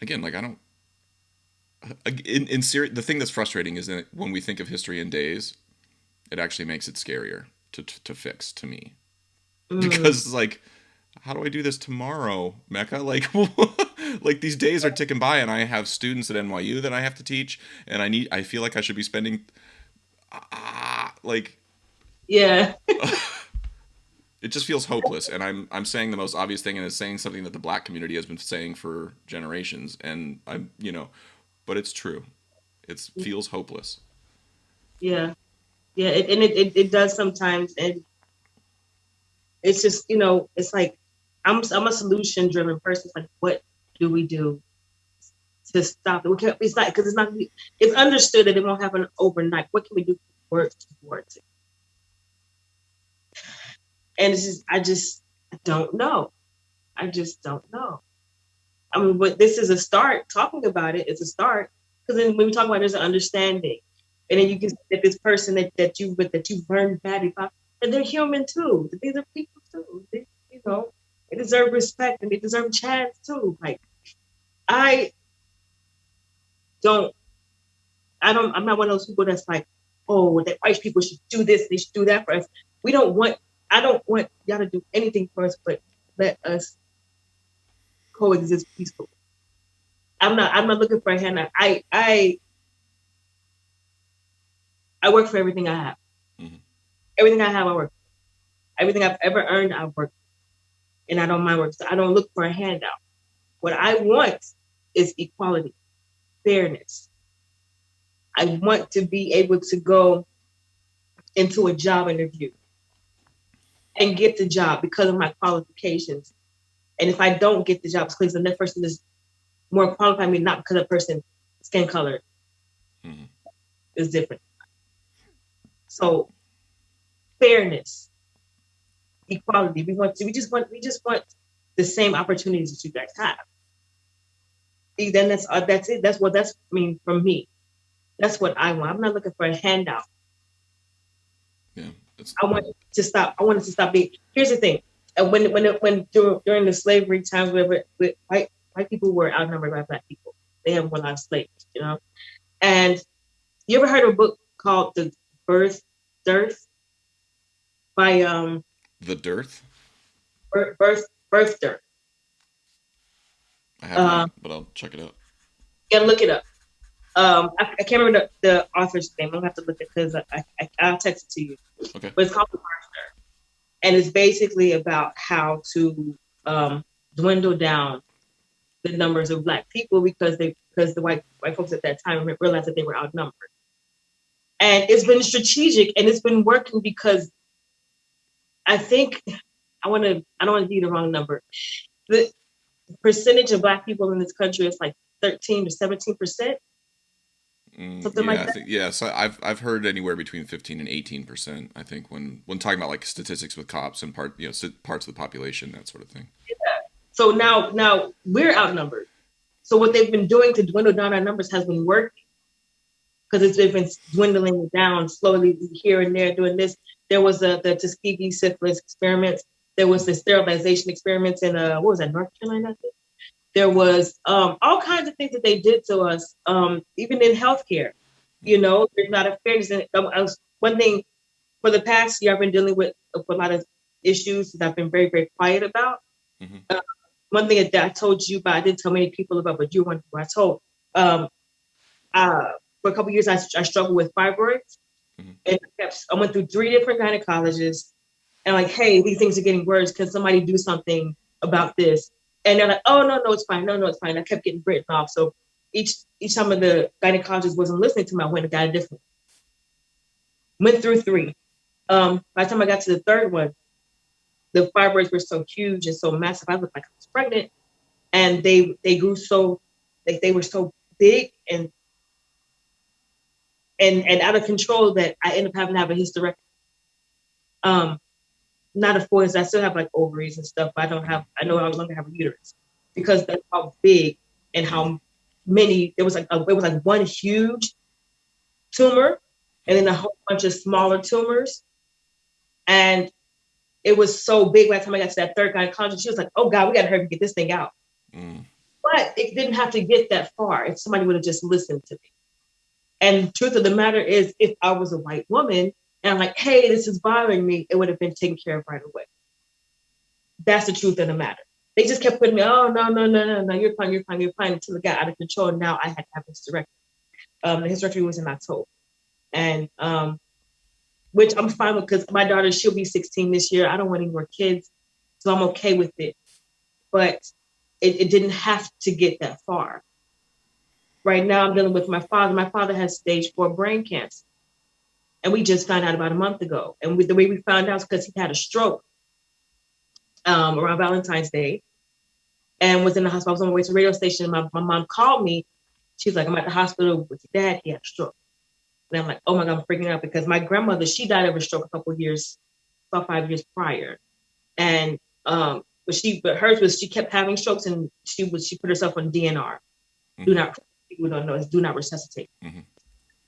again like I don't in serious the thing that's frustrating is that when we think of history in days, it actually makes it scarier to fix to me. Mm. Because like how do I do this tomorrow, Mecca? Like like these days are ticking by and I have students at NYU that I have to teach and I feel like I should be spending like Yeah. it just feels hopeless, and I'm saying the most obvious thing and it's saying something that the black community has been saying for generations, and but it's true. It feels hopeless. Yeah. Yeah. It does sometimes, and it's just it's like I'm a solution driven person. It's like, what do we do to stop it? We can't. It's not because it's not. It's understood that it won't happen overnight. What can we do to work towards it? And it's just I don't know. I just don't know. I mean, but this is a start. Talking about it is a start, because then when we talk about it, there's an understanding, and then you can see that this person that you've learned badly about, and they're human too. These are people too. You know, they deserve respect and they deserve a chance too. Like I don't, I'm not one of those people that's like, oh, that white people should do this, they should do that for us. We don't want. I don't want y'all to do anything for us, but let us coexist peacefully. I'm not looking for a handout. I work for everything I have. Mm-hmm. Everything I have, I work. Everything I've ever earned, I work. And I don't mind work. So I don't look for a handout. What I want is equality, fairness. I want to be able to go into a job interview and get the job because of my qualifications. And if I don't get the job, it's because the next person is more qualified than me, not because the person skin color Mm-hmm. is different. So fairness, equality. We just want the same opportunities that you guys have. Then that's it. That's I mean from me. That's what I want. I'm not looking for a handout. Yeah. It's I want to stop. I want it to stop being. Here's the thing. And during the slavery times, where white people were outnumbered by black people, they have one lot of slaves, you know. And you ever heard of a book called The Birth Dearth by the dearth. Birth Dearth? I have Uh, not, but I'll check it out. yeah, look it up. I can't remember the author's name. I'll have to look it because I'll text it to you. Okay. But it's called The Birth Dearth, and it's basically about how to dwindle down the numbers of black people because the white folks at that time realized that they were outnumbered. And it's been strategic and it's been working because I think I don't want to be the wrong number. The percentage of black people in this country is like 13 to 17%, something Yeah, like I that. think yeah. So I've heard anywhere between 15 and 18%. I think when talking about like statistics with cops and parts of the population, that sort of thing. So now we're outnumbered. So what they've been doing to dwindle down our numbers has been working because it's been dwindling down slowly here and there doing this. There was the Tuskegee syphilis experiments. There was the sterilization experiments in what was that, North Carolina? There was all kinds of things that they did to us, even in healthcare. You know, there's not a fairness. And one thing for the past year, I've been dealing with a lot of issues that I've been very, very quiet about. Mm-hmm. One thing that I told you, but I didn't tell many people about, but you were one who I told. Um, for a couple of years, I struggled with fibroids, Mm-hmm. and I went through 3 different gynecologists, and like, hey, these things are getting worse. Can somebody do something about this? And they're like, oh no, it's fine. No, it's fine. I kept getting written off. So each time of the gynecologist wasn't listening to me, I went and got a different. Went through 3. By the time I got to the 3rd one, the fibroids were so huge and so massive. I looked like I was pregnant, and they grew so like they were so big and out of control that I ended up having to have a hysterectomy. Not a force. I still have like ovaries and stuff, but I no longer have a uterus because that's how big and how many. It was like one huge tumor and then a whole bunch of smaller tumors, and it was so big. By the time I got to that 3rd gynecologist, she was like, "Oh God, we got to hurry and get this thing out." Mm. But it didn't have to get that far if somebody would have just listened to me. And the truth of the matter is, if I was a white woman and I'm like, hey, this is bothering me, it would have been taken care of right away. That's the truth of the matter. They just kept putting me, oh, no, you're fine, until it got out of control. And now I had to have a hysterectomy. The hysterectomy was in October. And which I'm fine with because my daughter, she'll be 16 this year. I don't want any more kids. So I'm okay with it. But it didn't have to get that far. Right now, I'm dealing with my father. My father has stage 4 brain cancer. And we just found out about a month ago. And the way we found out is because he had a stroke around Valentine's Day and was in the hospital. I was on my way to the radio station. And my mom called me. She's like, I'm at the hospital with your dad. He had a stroke. And I'm like, oh my God, I'm freaking out because my grandmother, she died of a stroke a couple of years, about 5 years prior. And but hers was she kept having strokes, and she put herself on DNR. Do Mm-hmm. not, people don't know, it's do not resuscitate. Mm-hmm.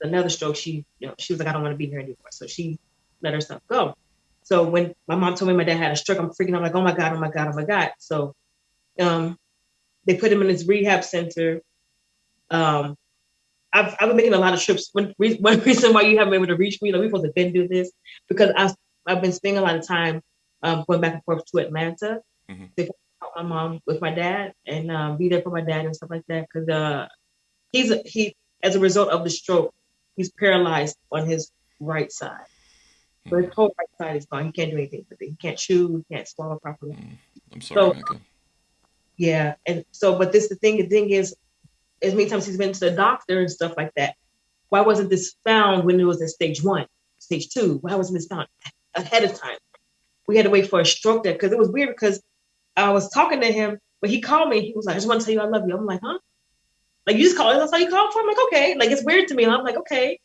Another stroke, she was like, I don't want to be here anymore. So she let herself go. So when my mom told me my dad had a stroke, I'm freaking out, like, oh my God, oh my God, oh my God. So um, they put him in this rehab center. Um, I've been making a lot of trips. One reason why you haven't been able to reach me, like, we're supposed to been do this, because I've been spending a lot of time going back and forth to Atlanta Mm-hmm. to help my mom with my dad, and be there for my dad and stuff like that. Because he as a result of the stroke, he's paralyzed on his right side. So his whole right side is gone. He can't do anything with it. He can't chew. He can't swallow properly. Mm-hmm. I'm sorry, So Micah. yeah, and so but this the thing is, as many times he's been to the doctor and stuff like that. Why wasn't this found when it was at stage 1, stage 2? Why wasn't this found ahead of time? We had to wait for a stroke there, because it was weird, because I was talking to him, but he called me. He was like, I just want to tell you I love you. I'm like, huh? Like, you just called? That's all you called for? I'm like, okay. Like, it's weird to me. And I'm like, okay.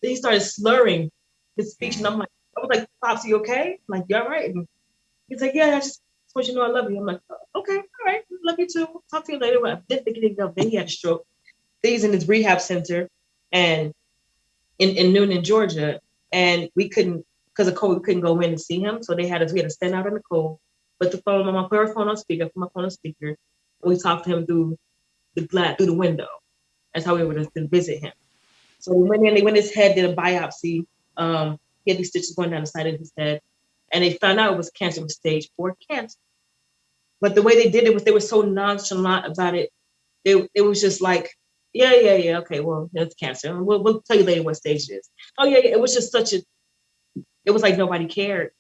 Then he started slurring his speech, and Mm-hmm. I was like, Pops, you okay? I'm like, you all right? And he's like, yeah, I just want you to know I love you. I'm like, okay, all right, love you too. Talk to you later. But I didn't think anything of. Then he had a stroke. Then he's in his rehab center, and in Noonan, Georgia, and we couldn't, because of COVID, we couldn't go in and see him. So we had to stand out in the cold. But the phone, my mom put her phone on speaker, put my phone on speaker, and we talked to him through through the window. That's how we were to visit him. So we went in, they went in his head, did a biopsy. He had these stitches going down the side of his head, and they found out it was cancer, it was stage 4 cancer. But the way they did it was they were so nonchalant about it. It was just like, yeah, okay, well, it's cancer. We'll tell you later what stage it is. Oh yeah, yeah. It was just it was like nobody cared.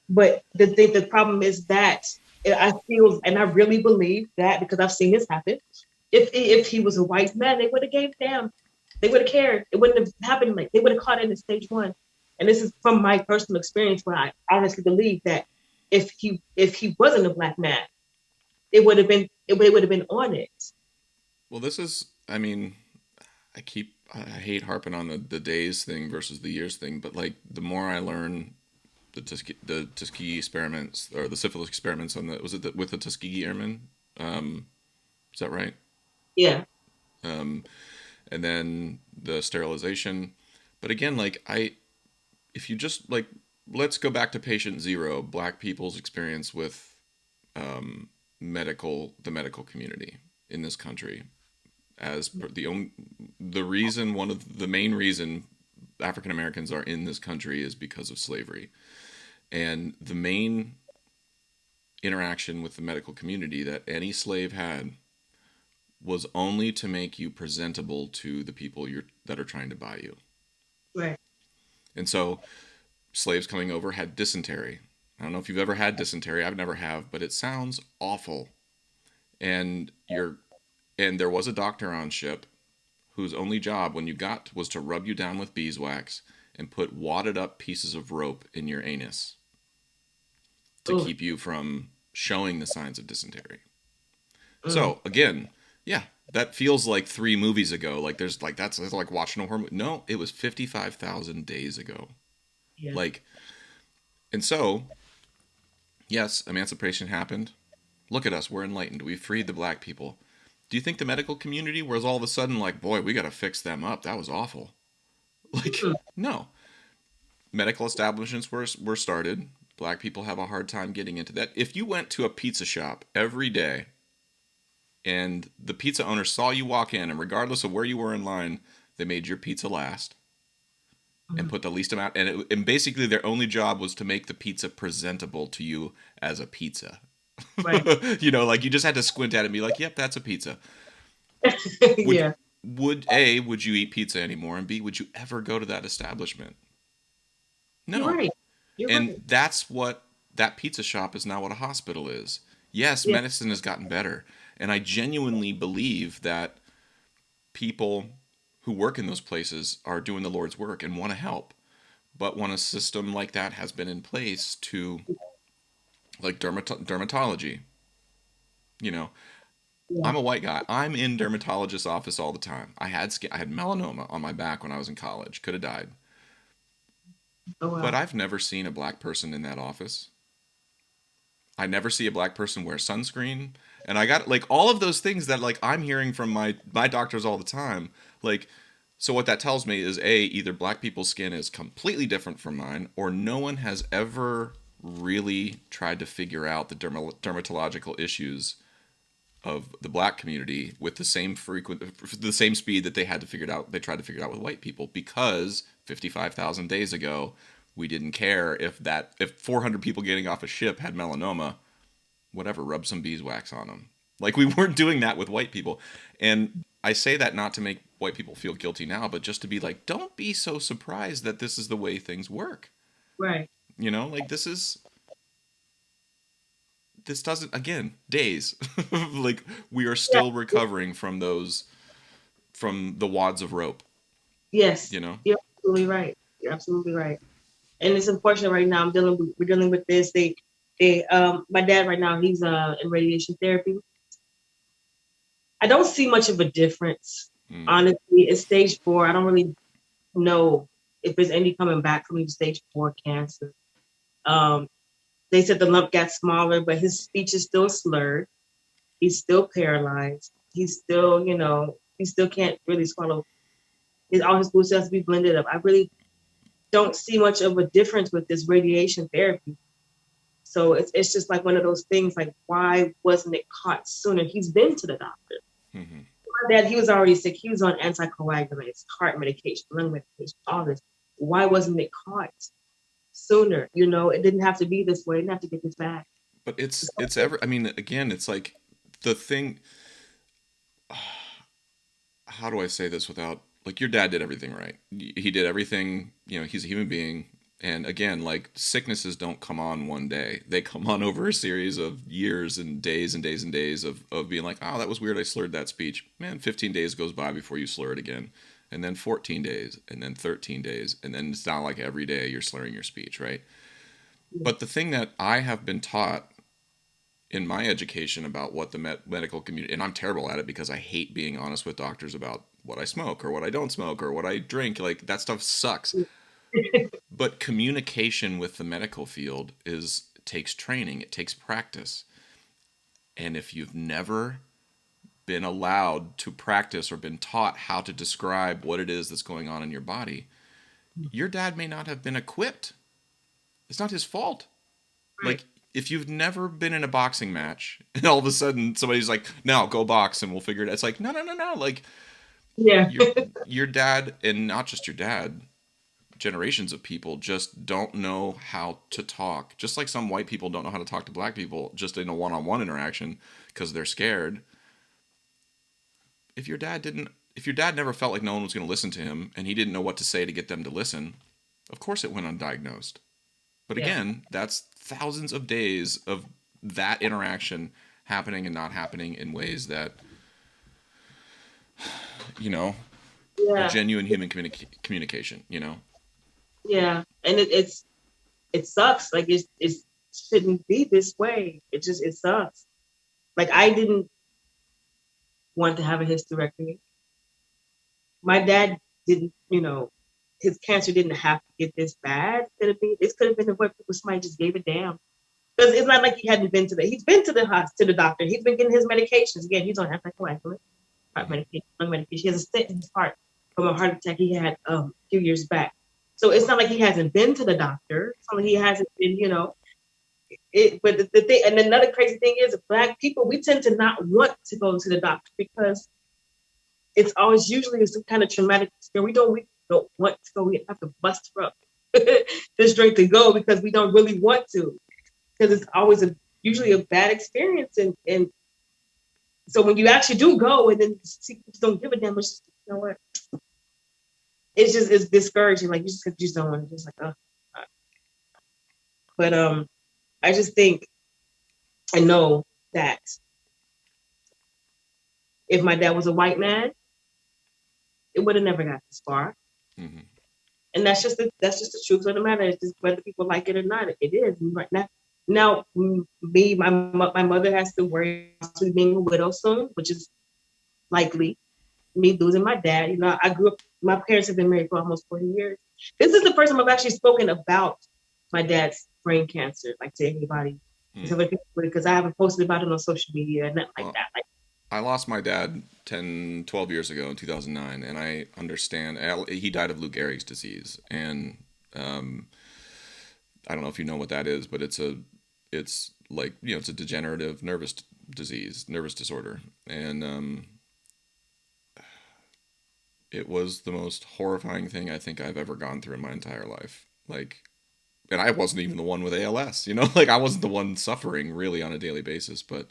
But the problem is that I feel, and I really believe that, because I've seen this happen. If he was a white man, they would have gave damn. They would have cared. It wouldn't have happened. Like, they would have caught it in stage 1. And this is from my personal experience, where I honestly believe that if he wasn't a black man, it would have been on it. Well, this is, I mean, I hate harping on the days thing versus the years thing, but like the more I learn the Tuskegee experiments, or the syphilis experiments on was it with the Tuskegee Airmen? Is that right? Yeah. Um, and then the sterilization. But again, like if you just like, let's go back to patient zero, black people's experience with the medical community in this country, as the reason, one of the main reason African Americans are in this country is because of slavery. And the main interaction with the medical community that any slave had was only to make you presentable to the people that are trying to buy you. Right. And so slaves coming over had dysentery. I don't know if you've ever had dysentery. I've never have, but it sounds awful. And there was a doctor on ship whose only job when you got was to rub you down with beeswax and put wadded up pieces of rope in your anus to Oh. keep you from showing the signs of dysentery. Mm. So again, yeah, that feels like 3 movies ago. Like that's like watching a horror movie. No, it was 55,000 days ago. Yeah. Like, and so, yes, emancipation happened. Look at us, we're enlightened. We freed the black people. Do you think the medical community was all of a sudden like, boy, we got to fix them up? That was awful. Like, Mm. no. Medical establishments were started. Black people have a hard time getting into that. If you went to a pizza shop every day and the pizza owner saw you walk in, and regardless of where you were in line, they made your pizza last and Mm. put the least amount, and basically their only job was to make the pizza presentable to you as a pizza. Right. Like you just had to squint at it and be like, "Yep, that's a pizza." Would Yeah. would you eat pizza anymore, and B, would you ever go to that establishment? You're No. right. You're And right. that's what that pizza shop is now what a hospital is. Yes, Yeah. medicine has gotten better, and I genuinely believe that people who work in those places are doing the Lord's work and want to help. But when a system like that has been in place to, like dermatology, you know, Yeah. I'm a white guy. I'm in dermatologist's office all the time. I had melanoma on my back when I was in college. Could have died. Oh But wow. I've never seen a black person in that office. I never see a black person wear sunscreen. And I got like all of those things that like I'm hearing from my doctors all the time. Like, so what that tells me is A, either black people's skin is completely different from mine, or no one has ever really tried to figure out the dermatological issues of the black community with the same speed that they tried to figure it out with white people, because 55,000 days ago we didn't care if 400 people getting off a ship had melanoma, whatever, rub some beeswax on them. Like, we weren't doing that with white people. And I say that not to make white people feel guilty now, but just to be like, don't be so surprised that this is the way things work. Right. You know, like this doesn't, again, days. Like, we are Yeah. still recovering from from the wads of rope, Yes. you know? You're absolutely right. You're absolutely right. And it's unfortunate right now. We're dealing with this. My dad right now, he's in radiation therapy. I don't see much of a difference, Mm. honestly. It's stage 4. I don't really know if there's any coming back from stage 4 cancer. Um, they said the lump got smaller, but his speech is still slurred. He's still paralyzed. He's still, he still can't really swallow. All his food has to be blended up. I really don't see much of a difference with this radiation therapy. So it's just like one of those things, like, why wasn't it caught sooner? He's been to the doctor. Mm-hmm. My dad, he was already sick. He was on anticoagulants, heart medication, lung medication, all this. Why wasn't it caught sooner? It didn't have to be this way. It didn't have to get this bad. But it's ever, I mean, again, it's like the thing, how do I say this without, like, your dad did everything right. He did everything, he's a human being. And again, like, sicknesses don't come on one day. They come on over a series of years and days and days and days of being like, oh, that was weird, I slurred that speech. Man, 15 days goes by before you slur it again. And then 14 days, and then 13 days. And then it's not like every day you're slurring your speech, right? But the thing that I have been taught in my education about what the medical community, and I'm terrible at it because I hate being honest with doctors about what I smoke or what I don't smoke or what I drink. Like, that stuff sucks. But communication with the medical field takes training, it takes practice. And if you've never been allowed to practice or been taught how to describe what it is that's going on in your body, your dad may not have been equipped. It's not his fault. Right. Like, if you've never been in a boxing match and all of a sudden somebody's like, "Now go box and we'll figure it out." It's like, no, no, no, no. Like, Yeah. your dad, and not just your dad, generations of people just don't know how to talk. Just like some white people don't know how to talk to black people just in a one-on-one interaction because they're scared. If your dad never felt like no one was going to listen to him and he didn't know what to say to get them to listen, of course it went undiagnosed. But again, that's thousands of days of that interaction happening and not happening in ways that, Yeah. genuine human communication, Yeah. And it sucks. Like, it shouldn't be this way. It sucks. Like, I didn't want to have a hysterectomy. My dad didn't, his cancer didn't have to get this bad. This could have been the way somebody just gave a damn. Because it's not like he hadn't been he's been to the doctor. He's been getting his medications. Again, he's on anticoagulant, heart medication, lung medication. He has a stent in his heart from a heart attack he had a few years back. So it's not like he hasn't been to the doctor. It's not like he hasn't been, but the thing, and another crazy thing is, Black people, we tend to not want to go to the doctor because it's always usually some kind of traumatic experience. We don't want to go. We have to bust up the strength to go because we don't really want to, because it's always usually a bad experience. And so when you actually do go and then people don't give a damn, it's just, you know what? It's discouraging. Like, you just don't want to, just like, oh. But I just think, I know that if my dad was a white man, it would have never got this far. Mm-hmm. And that's just the truth of the matter. It's just whether people like it or not. It is right now. Now, my mother has to worry about being a widow soon, which is likely. Me losing my dad. I grew up. My parents have been married for almost 40 years. This is the first time I've actually spoken about my dad's brain cancer, like, to anybody. Hmm. Because I haven't posted about it on social media and nothing like Well, that. Like, I lost my dad 10, 12 years ago in 2009, and I understand. He died of Lou Gehrig's disease, and um, I don't know if you know what that is, but it's like, it's a degenerative nervous disorder, and it was the most horrifying thing I think I've ever gone through in my entire life. Like, and I wasn't even the one with ALS, like I wasn't the one suffering really on a daily basis, but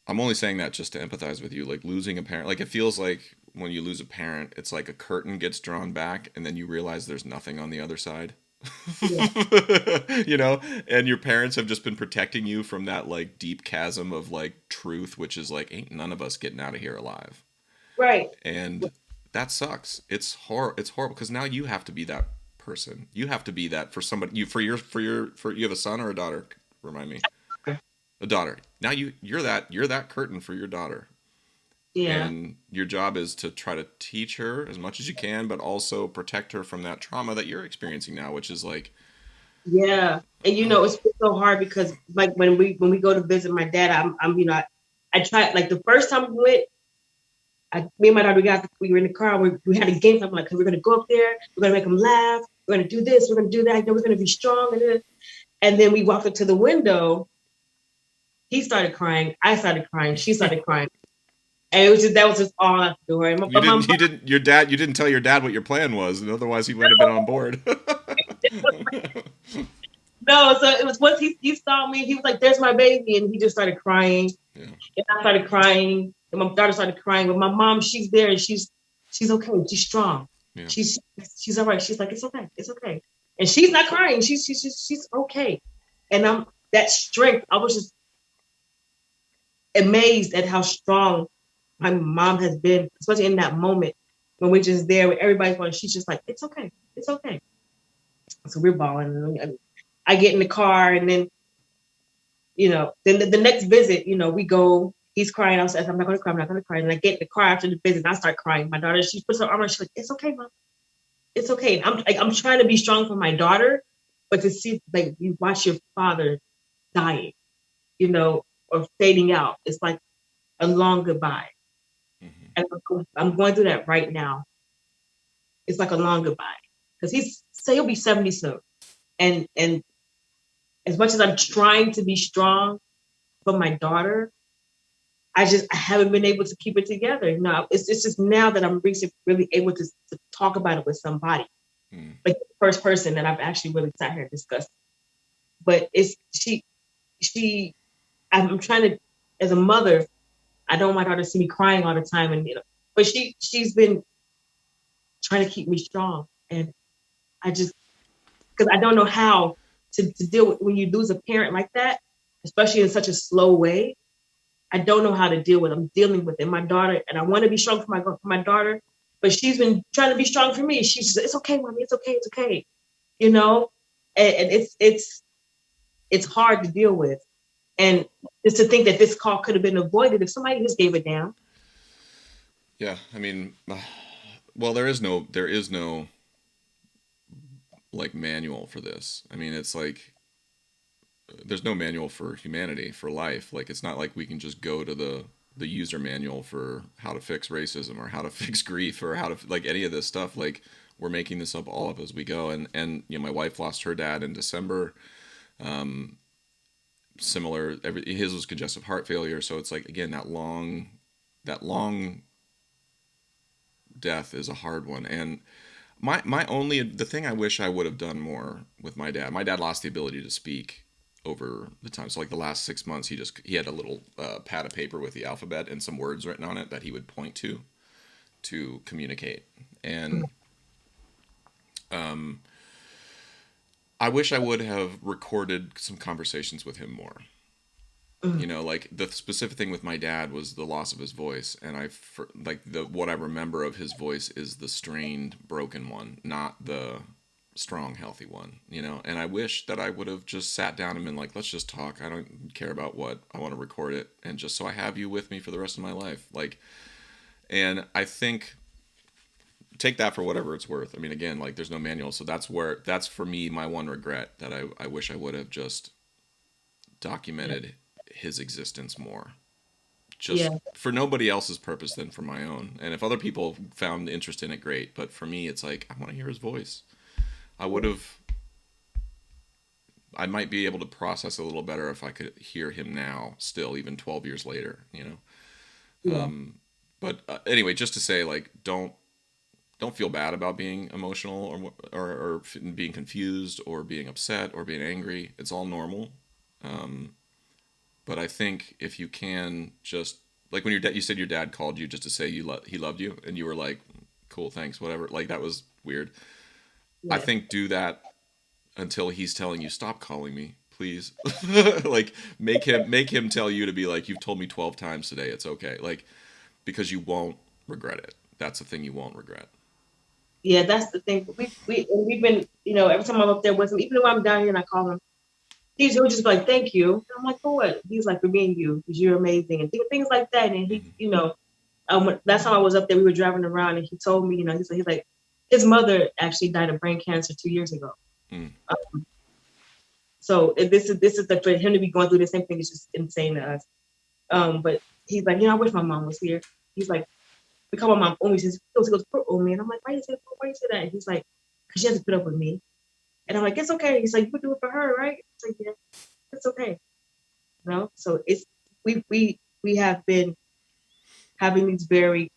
I'm only saying that just to empathize with you. Like losing a parent, like it feels like when you lose a parent, it's like a curtain gets drawn back and then you realize there's nothing on the other side. yeah, you know, and your parents have just been protecting you from that like deep chasm of like truth, which is like ain't none of us getting out of here alive. right. And that sucks. It's horrible because now you have to be that person. You have to be that for somebody. For you have a son or a daughter? Remind me. A daughter. Now you're that curtain for your daughter. Yeah, And your job is to try to teach her as much as you can, but also protect her from that trauma that you're experiencing now, which is like, yeah. And it's so hard because like when we go to visit my dad, I tried like the first time we went. Me and my daughter we were in the car. We had a game plan. I'm like, we're gonna go up there. We're gonna make them laugh. We're gonna do this. We're gonna do that. We're gonna be strong. And then we walked up to the window. He started crying. I started crying. She started crying. And that was just all I could do. Right? you But my didn't mom, you didn't your dad you didn't tell your dad what your plan was, and otherwise he might have been on board. no, so it was once he saw me, he was like, "There's my baby," and he just started crying, Yeah, and I started crying, and my daughter started crying. But my mom, she's there, and she's okay. She's strong. yeah. She's all right. She's like, it's okay, it's okay, and she's not crying. She's okay, and I'm that strength. I was just amazed at how strong my mom has been, especially in that moment when we're just there with everybody's going. She's just like, it's okay, it's okay. So we're balling. And I get in the car, and then then the next visit, we go. He's crying. I said, I'm not going to cry. I'm not going to cry. And I get in the car after the visit, and I start crying. My daughter, she puts her arm on. She's like, it's okay, mom. It's okay. And I'm trying to be strong for my daughter, but to see like you watch your father dying, or fading out, it's like a long goodbye. Hmm. And I'm going through that right now. It's like a long goodbye because he'll be 70 soon, and as much as I'm trying to be strong for my daughter, I haven't been able to keep it together. No, it's just now that I'm really able to talk about it with somebody, Mm. like the first person that I've actually really sat here and discussed. But it's she I'm trying to, as a mother, I don't want my daughter to see me crying all the time, and but she's been trying to keep me strong, and I just because I don't know how to deal with when you lose a parent like that, especially in such a slow way. I don't know how to deal with. I'm dealing with it. My daughter, and I want to be strong for my daughter, but she's been trying to be strong for me. She's just, it's okay, mommy, it's okay, it's okay, you know, and it's hard to deal with, and just to think that this call could have been avoided if somebody just gave a damn. Yeah, I mean, well, there is no like manual for this. I mean, it's like there's no manual for humanity for life. Like it's not like we can just go to the user manual for how to fix racism or how to fix grief or how to like any of this stuff. Like we're making this up all of as we go. And my wife lost her dad in December. Similar, his was congestive heart failure. So it's like again that long death is a hard one. And my only the thing I wish I would have done more with my dad. My dad lost the ability to speak over the time. So like the last 6 months, he had a little pad of paper with the alphabet and some words written on it that he would point to communicate. And I wish I would have recorded some conversations with him more. Mm, Like the specific thing with my dad was the loss of his voice, and like the what I remember of his voice is the strained, broken one, not the strong, healthy one. And I wish that I would have just sat down and been like, let's just talk. I don't care about what I want to record it, and just so I have you with me for the rest of my life. Like, and I think take that for whatever it's worth. I mean, again, like there's no manual, so that's for me my one regret that I wish I would have just documented his existence more, just Yeah. for nobody else's purpose than for my own. And if other people found interest in it, great. But for me, it's like I want to hear his voice. I would have. I might be able to process a little better if I could hear him now, still, even 12 years later. Yeah. But anyway, just to say, like, don't feel bad about being emotional or being confused or being upset or being angry. It's all normal. But I think if you can just like when your dad, you said your dad called you just to say he loved you, and you were like, cool, thanks, whatever. Like that was weird. I Yeah. think do that until he's telling you stop calling me, please. Like make him tell you to be like you've told me 12 times today. It's okay. Like because you won't regret it. That's the thing you won't regret. Yeah, that's the thing. We've been, every time I'm up there with him, even though I'm down here and I call him, he'll just be like, "Thank you." And I'm like, "For what?" He's like, "For being you, because you're amazing," and things like that. And he, Hmm. last time I was up there, we were driving around, and he told me, he's like, his mother actually died of brain cancer 2 years ago. Mm. So this is for him to be going through the same thing is just insane to us. But he's like, I wish my mom was here. He's like, we call my mom Omi. He goes, poor Omi. And I'm like, why you say that? And he's like, because she has to put up with me. And I'm like, it's okay. He's like, you would do it for her, right? It's like, yeah, it's okay. So it's we have been having these very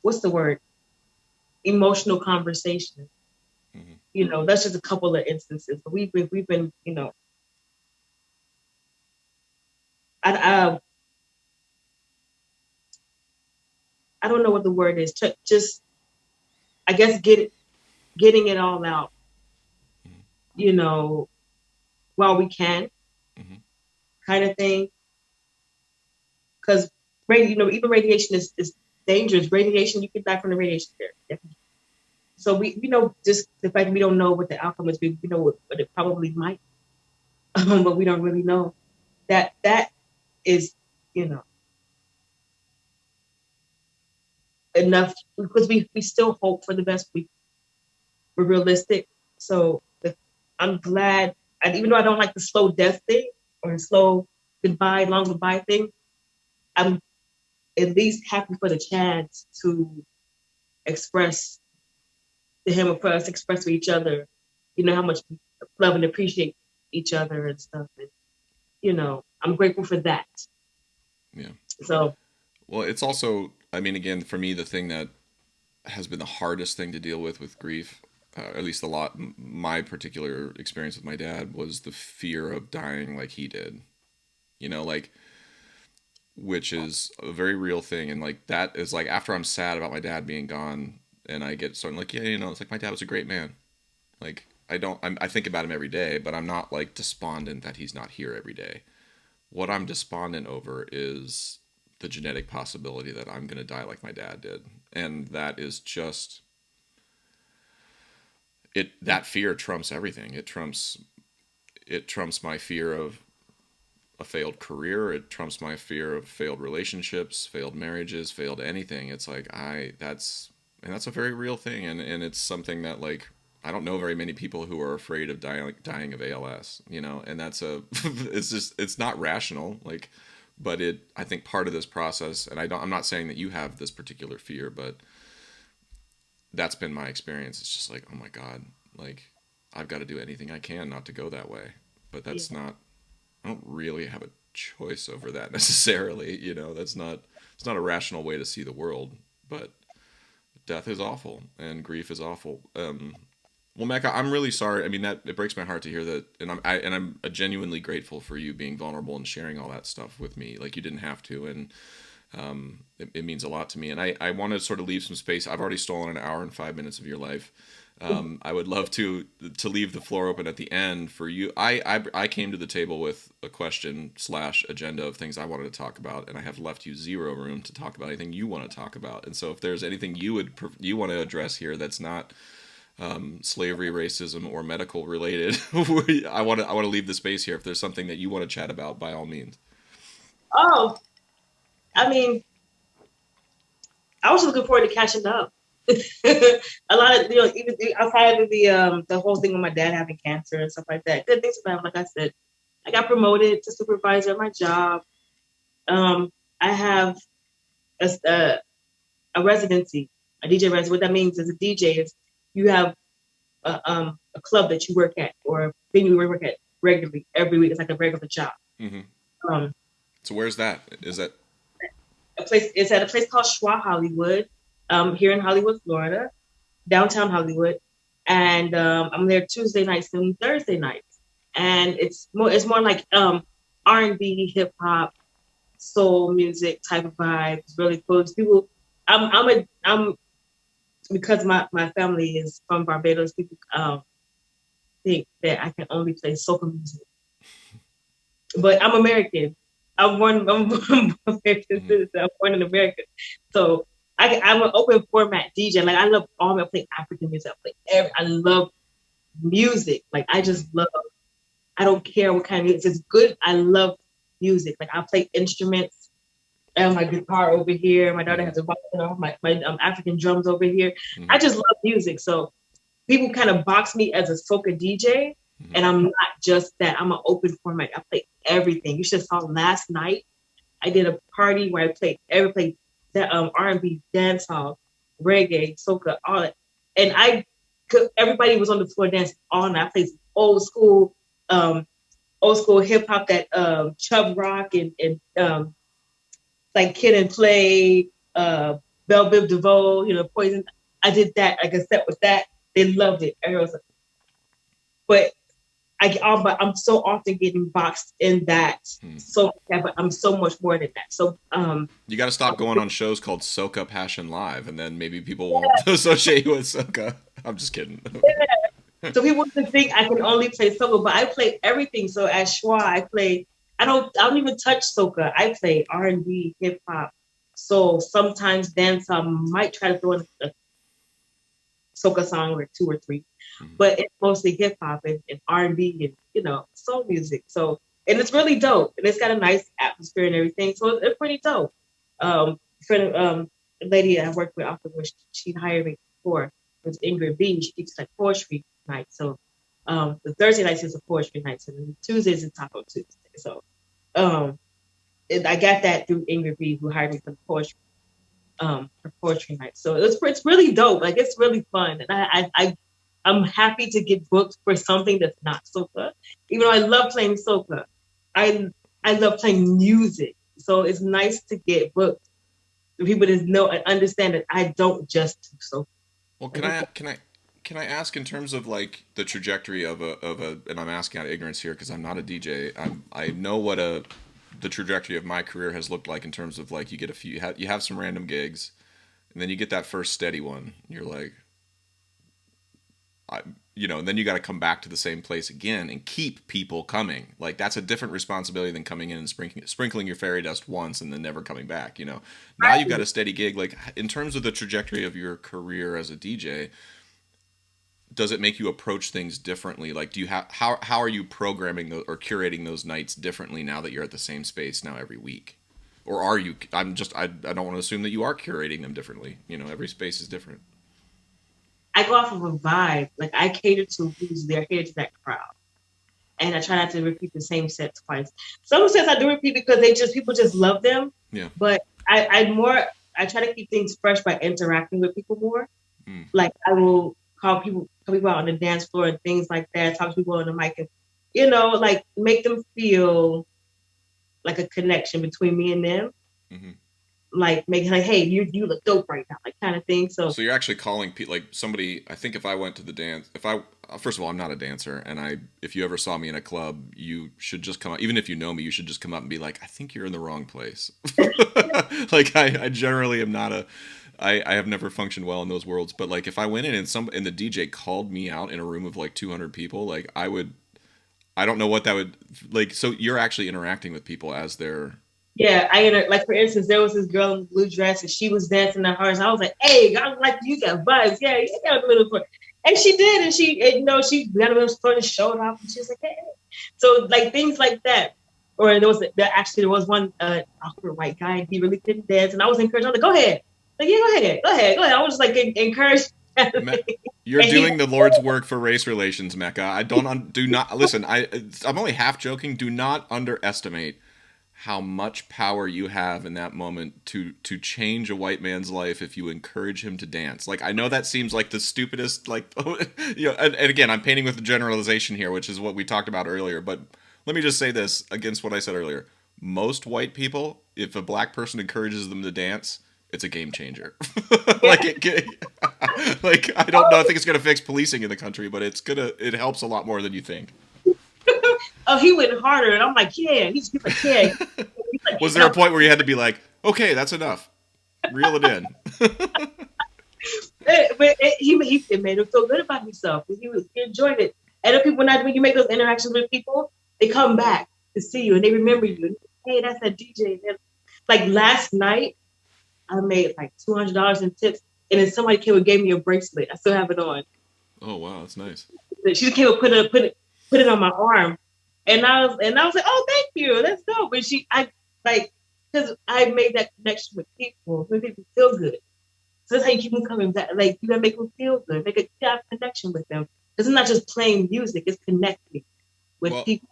what's the word? Emotional conversations. Hmm. That's just a couple of instances. But we've been, I I don't know what the word is. Just I guess getting it all out, you know, while we can, Hmm. kind of thing. Because even radiation is dangerous. Radiation, you can die from the radiation there. So we know just the fact that we don't know what the outcome is. We know what it probably might, but we don't really know. That is, you know, enough because we still hope for the best. We're realistic. So I'm glad, and even though I don't like the slow death thing or slow goodbye, long goodbye thing, I'm at least happy for the chance to express to him or for us to express to each other, how much we love and appreciate each other and stuff. And, I'm grateful for that. Yeah. So, Well, it's also, I mean, again, for me, the thing that has been the hardest thing to deal with grief, at least a lot, my particular experience with my dad was the fear of dying like he did. Like, which is a very real thing. And like, that is like, after I'm sad about my dad being gone, and I get sort of like, yeah, it's like my dad was a great man. Like, I think about him every day, but I'm not like despondent that he's not here every day. What I'm despondent over is the genetic possibility that I'm going to die like my dad did. And that is just it that fear trumps everything. It trumps my fear of a failed career, it trumps my fear of failed relationships, failed marriages, failed anything. It's like that's a very real thing, and it's something that like I don't know very many people who are afraid of dying of ALS, and that's it's not rational, like, but I think part of this process, and I'm not saying that you have this particular fear, but that's been my experience. It's just like, oh my God, like I've got to do anything I can not to go that way. But yeah, that's not, I don't really have a choice over that necessarily. It's not a rational way to see the world. But death is awful and grief is awful. Well, Mecca, I'm really sorry. I mean, that it breaks my heart to hear that, and I'm genuinely grateful for you being vulnerable and sharing all that stuff with me. Like you didn't have to, and it means a lot to me. And I want to sort of leave some space. I've already stolen an hour and 5 minutes of your life. I would love to leave the floor open at the end for you. I came to the table with a question slash agenda of things I wanted to talk about, and I have left you zero room to talk about anything you want to talk about. And so, if there's anything you want to address here that's not slavery, racism, or medical related, I want to leave the space here. If there's something that you want to chat about, by all means. oh, I mean, I was looking forward to catching up. A lot of even outside of the whole thing with my dad having cancer and stuff like that. Good things about him, like I said, I got promoted to supervisor at my job. I have a residency, a DJ residency. What that means as a DJ is you have a club that you work at or a venue you work at regularly every week. It's like a regular job. Hmm. Um, So where's that? Is that a place. It's at a place called Schwa Hollywood, here in Hollywood, Florida, downtown Hollywood, and I'm there Tuesday nights and Thursday nights, and it's more like R&B, hip hop, soul music type of vibe. It's really cool. It's people, I'm because my family is from Barbados. People think that I can only play soca music, but I'm American. I'm American citizen. I'm born in America, so I'm an open format DJ. Like I love all. I play African music. I love music. Like I just love. I don't care what kind of music. It's good. I love music. Like I play instruments. I have my guitar over here. My daughter has a violin. My African drums over here. hmm I just love music. So people kind of box me as a soca DJ, hmm and I'm not just that. I'm an open format. I play everything. You should have saw last night. I did a party where I played that R&B, dancehall, reggae, soca, all that, and everybody was on the floor dancing all night. I played um, old school hip hop, that Chubb Rock and like Kid and Play, Belle Biv DeVoe, Poison. I did that, like a set with that. They loved it. Everyone was like, but I'm so often getting boxed in that. hmm So, yeah, but I'm so much more than that. So, You got to stop going on shows called Soca Passion Live, and then maybe people won't associate you with soca. I'm just kidding. so people would think I can only play soca, but I play everything. So at Schwa, I play. I don't even touch soca. I play R&B, hip hop, soul, sometimes dance. I might try to throw in a soca song or two or three, Mhm. but it's mostly hip hop and R&B and soul music. So and it's really dope, and it's got a nice atmosphere and everything. So it's pretty dope. Friend, a lady I worked with after which she hired me before was Ingrid B. She keeps like poetry night. So the Thursday nights is a poetry night, and the Tuesdays is Taco Tuesday. So um, I got that through Ingrid B, who hired me for poetry night. So it's really dope. Like it's really fun, and I'm happy to get booked for something that's not soca. Even though I love playing soca, I I love playing music. So it's nice to get booked for people to know and understand that I don't just do soca. Well, Like, can I ask in terms of like the trajectory of a and I'm asking out of ignorance here because I'm not a DJ. I know what the trajectory of my career has looked like in terms of like you get a few you have some random gigs, and then you get that first steady one. You're like, and then you got to come back to the same place again and keep people coming. Like that's a different responsibility than coming in and sprinkling your fairy dust once and then never coming back. Now you've got a steady gig. Like in terms of the trajectory of your career as a DJ, does it make you approach things differently? Like, do you have how are you programming or curating those nights differently now that you're at the same space now every week? Or are you? I don't want to assume that you are curating them differently. Every space is different. I go off of a vibe. Like I cater to who's there, cater to that crowd. And I try not to repeat the same set twice. Some sets I do repeat because people just love them. Yeah. But I try to keep things fresh by interacting with people more. Mm. Like I will call people out on the dance floor and things like that, talk to people on the mic and like make them feel like a connection between me and them. hmm Like making like, hey, you look dope right now, like kind of thing. So So you're actually calling people like somebody. I think if I went to the dance, if I first of all, I'm not a dancer, and if you ever saw me in a club, you should just come up. Even if you know me, you should just come up and be like, I think you're in the wrong place. Like I generally am not I have never functioned well in those worlds. But like if I went in and the DJ called me out in a room of like 200 people, like I don't know what that would like. So you're actually interacting with people as they're yeah, like for instance, there was this girl in a blue dress and she was dancing to hers. I was like, hey, I like you got vibes. Yeah, you got a little fun. And she did, and she got a little fun and showed off, and she was like, hey. So like things like that. Or there was one awkward white guy, and he really couldn't dance, and I was encouraged. I was like, go ahead. Like, yeah, go ahead. I was just like encouraged. Me- You're And he, doing the Lord's work for race relations, Mecca. I don't do not listen. I'm only half joking. Do not underestimate how much power you have in that moment to change a white man's life if you encourage him to dance. Like I know that seems like the stupidest like and again, I'm painting with the generalization here, which is what we talked about earlier, but let me just say this against what I said earlier. Most white people, if a black person encourages them to dance, it's a game changer. yeah. like like I don't know, I think it's going to fix policing in the country, but it helps a lot more than you think. Oh, he went harder, and I'm like, yeah. He's like, yeah. He's like, Was and there a point where you had to be like, okay, that's enough, reel it in? it made him feel good about himself. He enjoyed it. And the people when you make those interactions with people, they come back to see you and they remember you. And, hey, that's that DJ. Like last night, I made like $200 in tips, and then somebody came and gave me a bracelet. I still have it on. Oh wow, that's nice. She just came and put it on my arm, and I was like, oh, thank you, that's dope. And I like because I made that connection with people, make people feel good. So that's how you keep them coming back. Like you gotta make them feel good, make a have a connection with them. Because it's not just playing music; it's connecting with Well, people.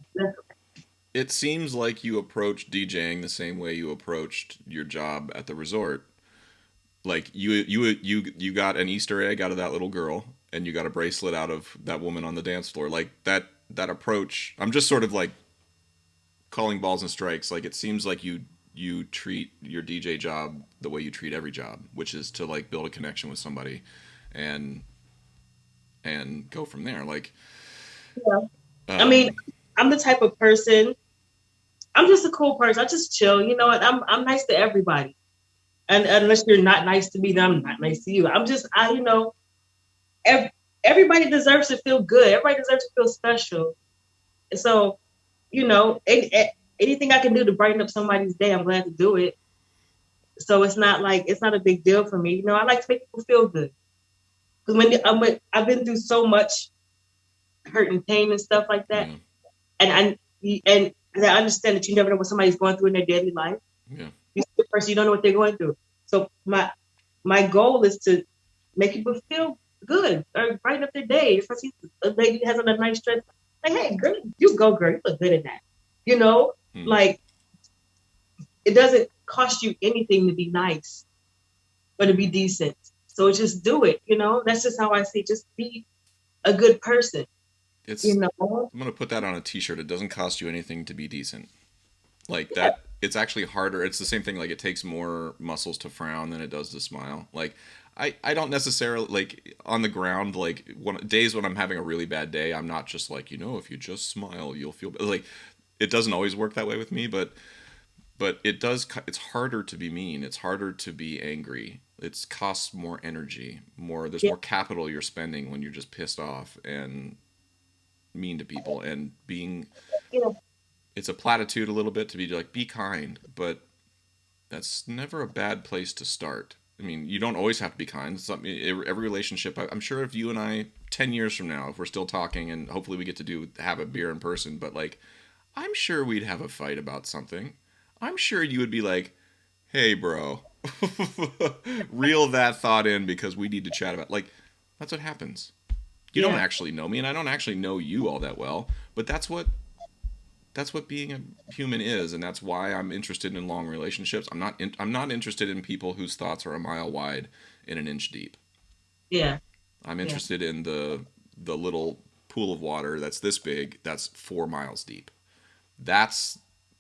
it seems like you approach DJing the same way you approached your job at the resort. Like you got an Easter egg out of that little girl, and you got a bracelet out of that woman on the dance floor. Like that approach. I'm just sort of like calling balls and strikes. Like it seems like you treat your DJ job the way you treat every job, which is to like build a connection with somebody, and go from there. Like, Yeah. I mean, um, I'm the type of person. I'm just a cool person. I just chill. You know what? I'm nice to everybody. And unless you're not nice to me, then I'm not nice to you. Ev- everybody deserves to feel good. Everybody deserves to feel special. So, anything I can do to brighten up somebody's day, I'm glad to do it. So it's not a big deal for me. I like to make people feel good because I've been through so much hurt and pain and stuff like that, yeah, and I understand that you never know what somebody's going through in their daily life. yeah. You see the person, you don't know what they're going through. So my goal is to make people feel good or brighten up their day. If I see a lady has on a nice dress, like, hey, girl, you go, girl, you look good in that. Hmm. Like it doesn't cost you anything to be nice or to be decent. So just do it. That's just how I see it. Just be a good person. You It's know, I'm gonna put that on a T-shirt. It doesn't cost you anything to be decent. Like that, it's actually harder. It's the same thing. Like it takes more muscles to frown than it does to smile. Like I don't necessarily like on the ground. Like days when I'm having a really bad day, I'm not just like if you just smile, you'll feel like. It doesn't always work that way with me, but it does. It's harder to be mean. It's harder to be angry. It costs more energy. There's yeah, more capital you're spending when you're just pissed off and mean to people and being. you know, It's a platitude a little bit to be like be kind, but that's never a bad place to start. I mean, you don't always have to be kind. Every relationship. I'm sure if you and I, 10 years from now, if we're still talking, and hopefully we get to have a beer in person, but like, I'm sure we'd have a fight about something. I'm sure you would be like, "Hey, bro, reel that thought in because we need to chat about." Like, that's what happens. You don't yeah, actually know me, and I don't actually know you all that well, but that's what being a human is, and that's why I'm interested in long relationships. I'm not interested in people whose thoughts are a mile wide and an inch deep. yeah, I'm yeah, interested in the little pool of water that's this big, that's 4 miles deep. That's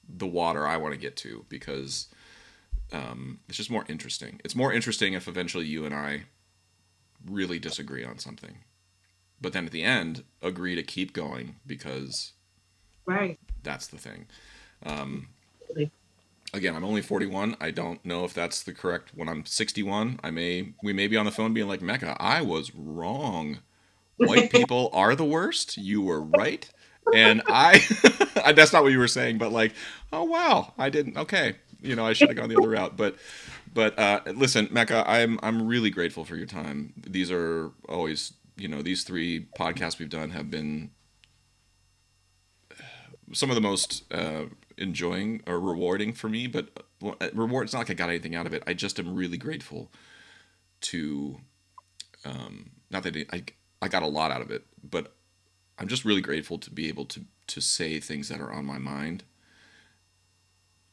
the water I want to get to because it's just more interesting. It's more interesting if eventually you and I really disagree on something, but then at the end agree to keep going because right. that's the thing. Again, I'm only 41. I don't know if that's the correct. When I'm 61, we may be on the phone being like, Mecca, I was wrong. White people are the worst. You were right. And that's not what you were saying, but like, oh wow, I didn't. Okay, I should have gone the other route. But listen, Mecca, I'm really grateful for your time. These are always, these 3 podcasts we've done have been some of the most enjoying or rewarding for me. But reward, it's not like I got anything out of it. I just am really grateful to, not that I got a lot out of it, but I'm just really grateful to be able to say things that are on my mind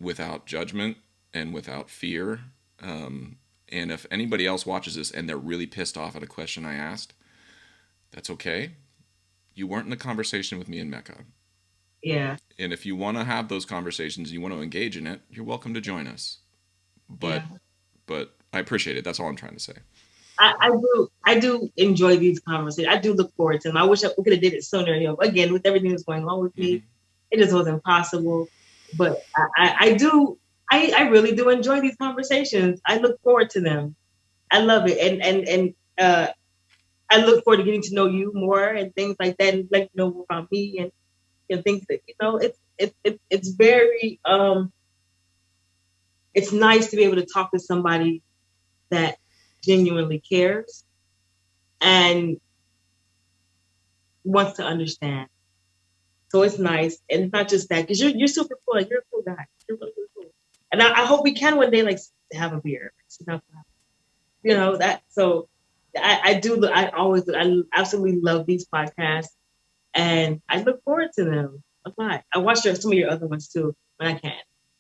without judgment and without fear. And if anybody else watches this and they're really pissed off at a question I asked, that's okay. You weren't in a conversation with me in Mecca. Yeah. And if you want to have those conversations, you want to engage in it, you're welcome to join us. But Yeah. but I appreciate it. That's all I'm trying to say. I do enjoy these conversations. I do look forward to them. I wish we could have did it sooner. Again, with everything that's going on with me, it just wasn't possible. But I really do enjoy these conversations. I look forward to them. I love it, and I look forward to getting to know you more and things like that, and let you know more about me and things that it's very it's nice to be able to talk to somebody that genuinely cares and wants to understand. So it's nice, and it's not just that, because you're super cool. Like, you're a cool guy. You're really, really cool. And I hope we can one day have a beer. That. So I do. I absolutely love these podcasts, and I look forward to them a lot. I watch some of your other ones too when I can.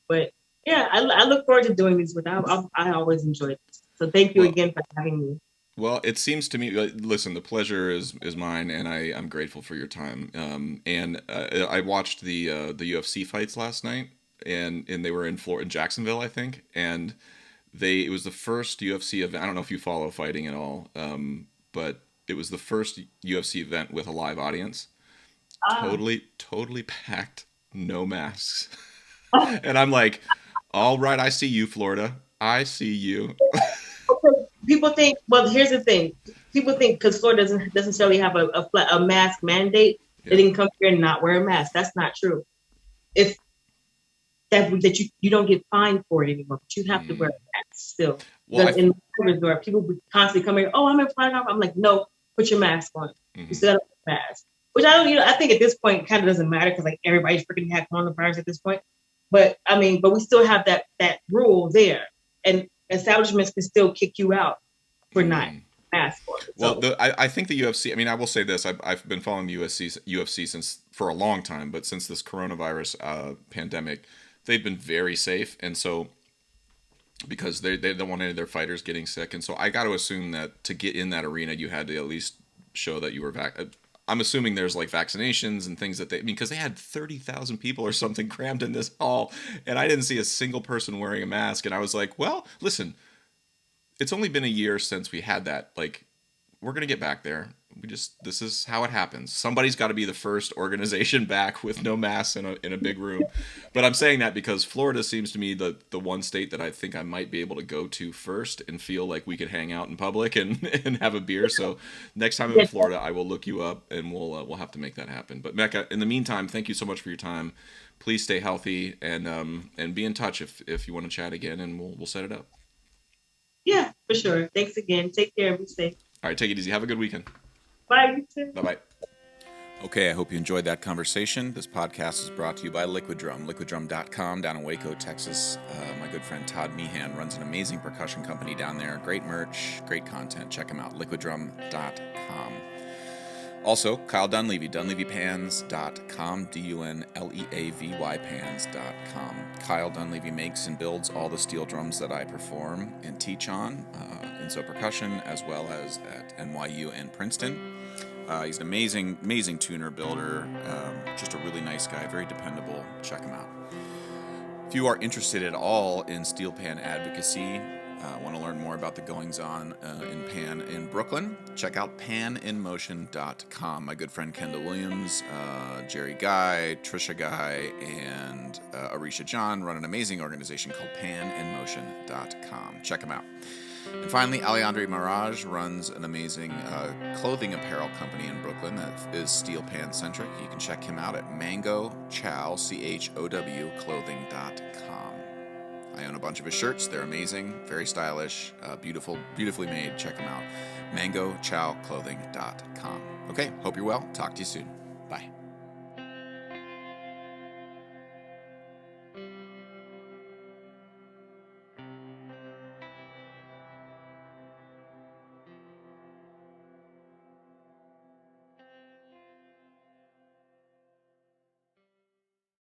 But yeah, I look forward to doing these with. I always enjoy it. So thank you again for having me. Well, it seems to me. Listen, the pleasure is mine, and I'm grateful for your time. And I watched the UFC fights last night, and they were in Jacksonville, I think, and it was the first UFC event. I don't know if you follow fighting at all, but it was the first UFC event with a live audience. Totally packed, no masks, and I'm like, all right, I see you, Florida. I see you. People think. Well, here's the thing. People think because Florida doesn't necessarily have a mask mandate, they can come here and not wear a mask. That's not true. If that you don't get fined for it anymore, but you have to wear a mask still. Well, in the resort, people would constantly come here. Oh, I'm in Florida. I'm like, no, put your mask on. You still have to wear a mask. Which I don't. I think at this point it kind of doesn't matter because like everybody's freaking had coronavirus at this point. But I mean, but we still have that rule there, and establishments can still kick you out for not mask on. Well, I think the UFC. I mean, I will say this: I've been following the UFC since for a long time, but since this coronavirus pandemic, they've been very safe, and so because they don't want any of their fighters getting sick, and so I got to assume that to get in that arena, you had to at least show that you were I'm assuming there's like vaccinations and things because they had 30,000 people or something crammed in this hall, and I didn't see a single person wearing a mask, and I was like, well, listen, it's only been a year since we had that. Like, we're going to get back there. This is how it happens. Somebody's got to be the first organization back with no masks in a big room. But I'm saying that because Florida seems to me the one state that I think I might be able to go to first and feel like we could hang out in public and have a beer. So next time I'm in Florida, I will look you up and we'll have to make that happen. But Mecca, in the meantime, thank you so much for your time. Please stay healthy and be in touch if you want to chat again, and we'll set it up. Yeah, for sure. Thanks again. Take care. Be safe. All right, take it easy. Have a good weekend. Bye, you too. Bye-bye. Okay, I hope you enjoyed that conversation. This podcast is brought to you by Liquid Drum, liquiddrum.com down in Waco, Texas. My good friend Todd Meehan runs an amazing percussion company down there. Great merch, great content. Check him out, liquiddrum.com. Also, Kyle Dunleavy, dunleavypans.com, DUNLEAVY pans.com. Kyle Dunleavy makes and builds all the steel drums that I perform and teach on in So Percussion, as well as at NYU and Princeton. He's an amazing tuner, builder, just a really nice guy, very dependable. Check him out. If you are interested at all in steel pan advocacy, want to learn more about the goings-on in Pan in Brooklyn, check out paninmotion.com. My good friend Kendall Williams, Jerry Guy, Trisha Guy, and Arisha John run an amazing organization called paninmotion.com. Check them out. And finally, Alejandro Mirage runs an amazing clothing apparel company in Brooklyn that is steel pan centric. You can check him out at mangochow, CHOW, clothing.com. I own a bunch of his shirts. They're amazing, very stylish, beautifully made. Check them out. mangochowclothing.com. Okay, hope you're well. Talk to you soon. Bye.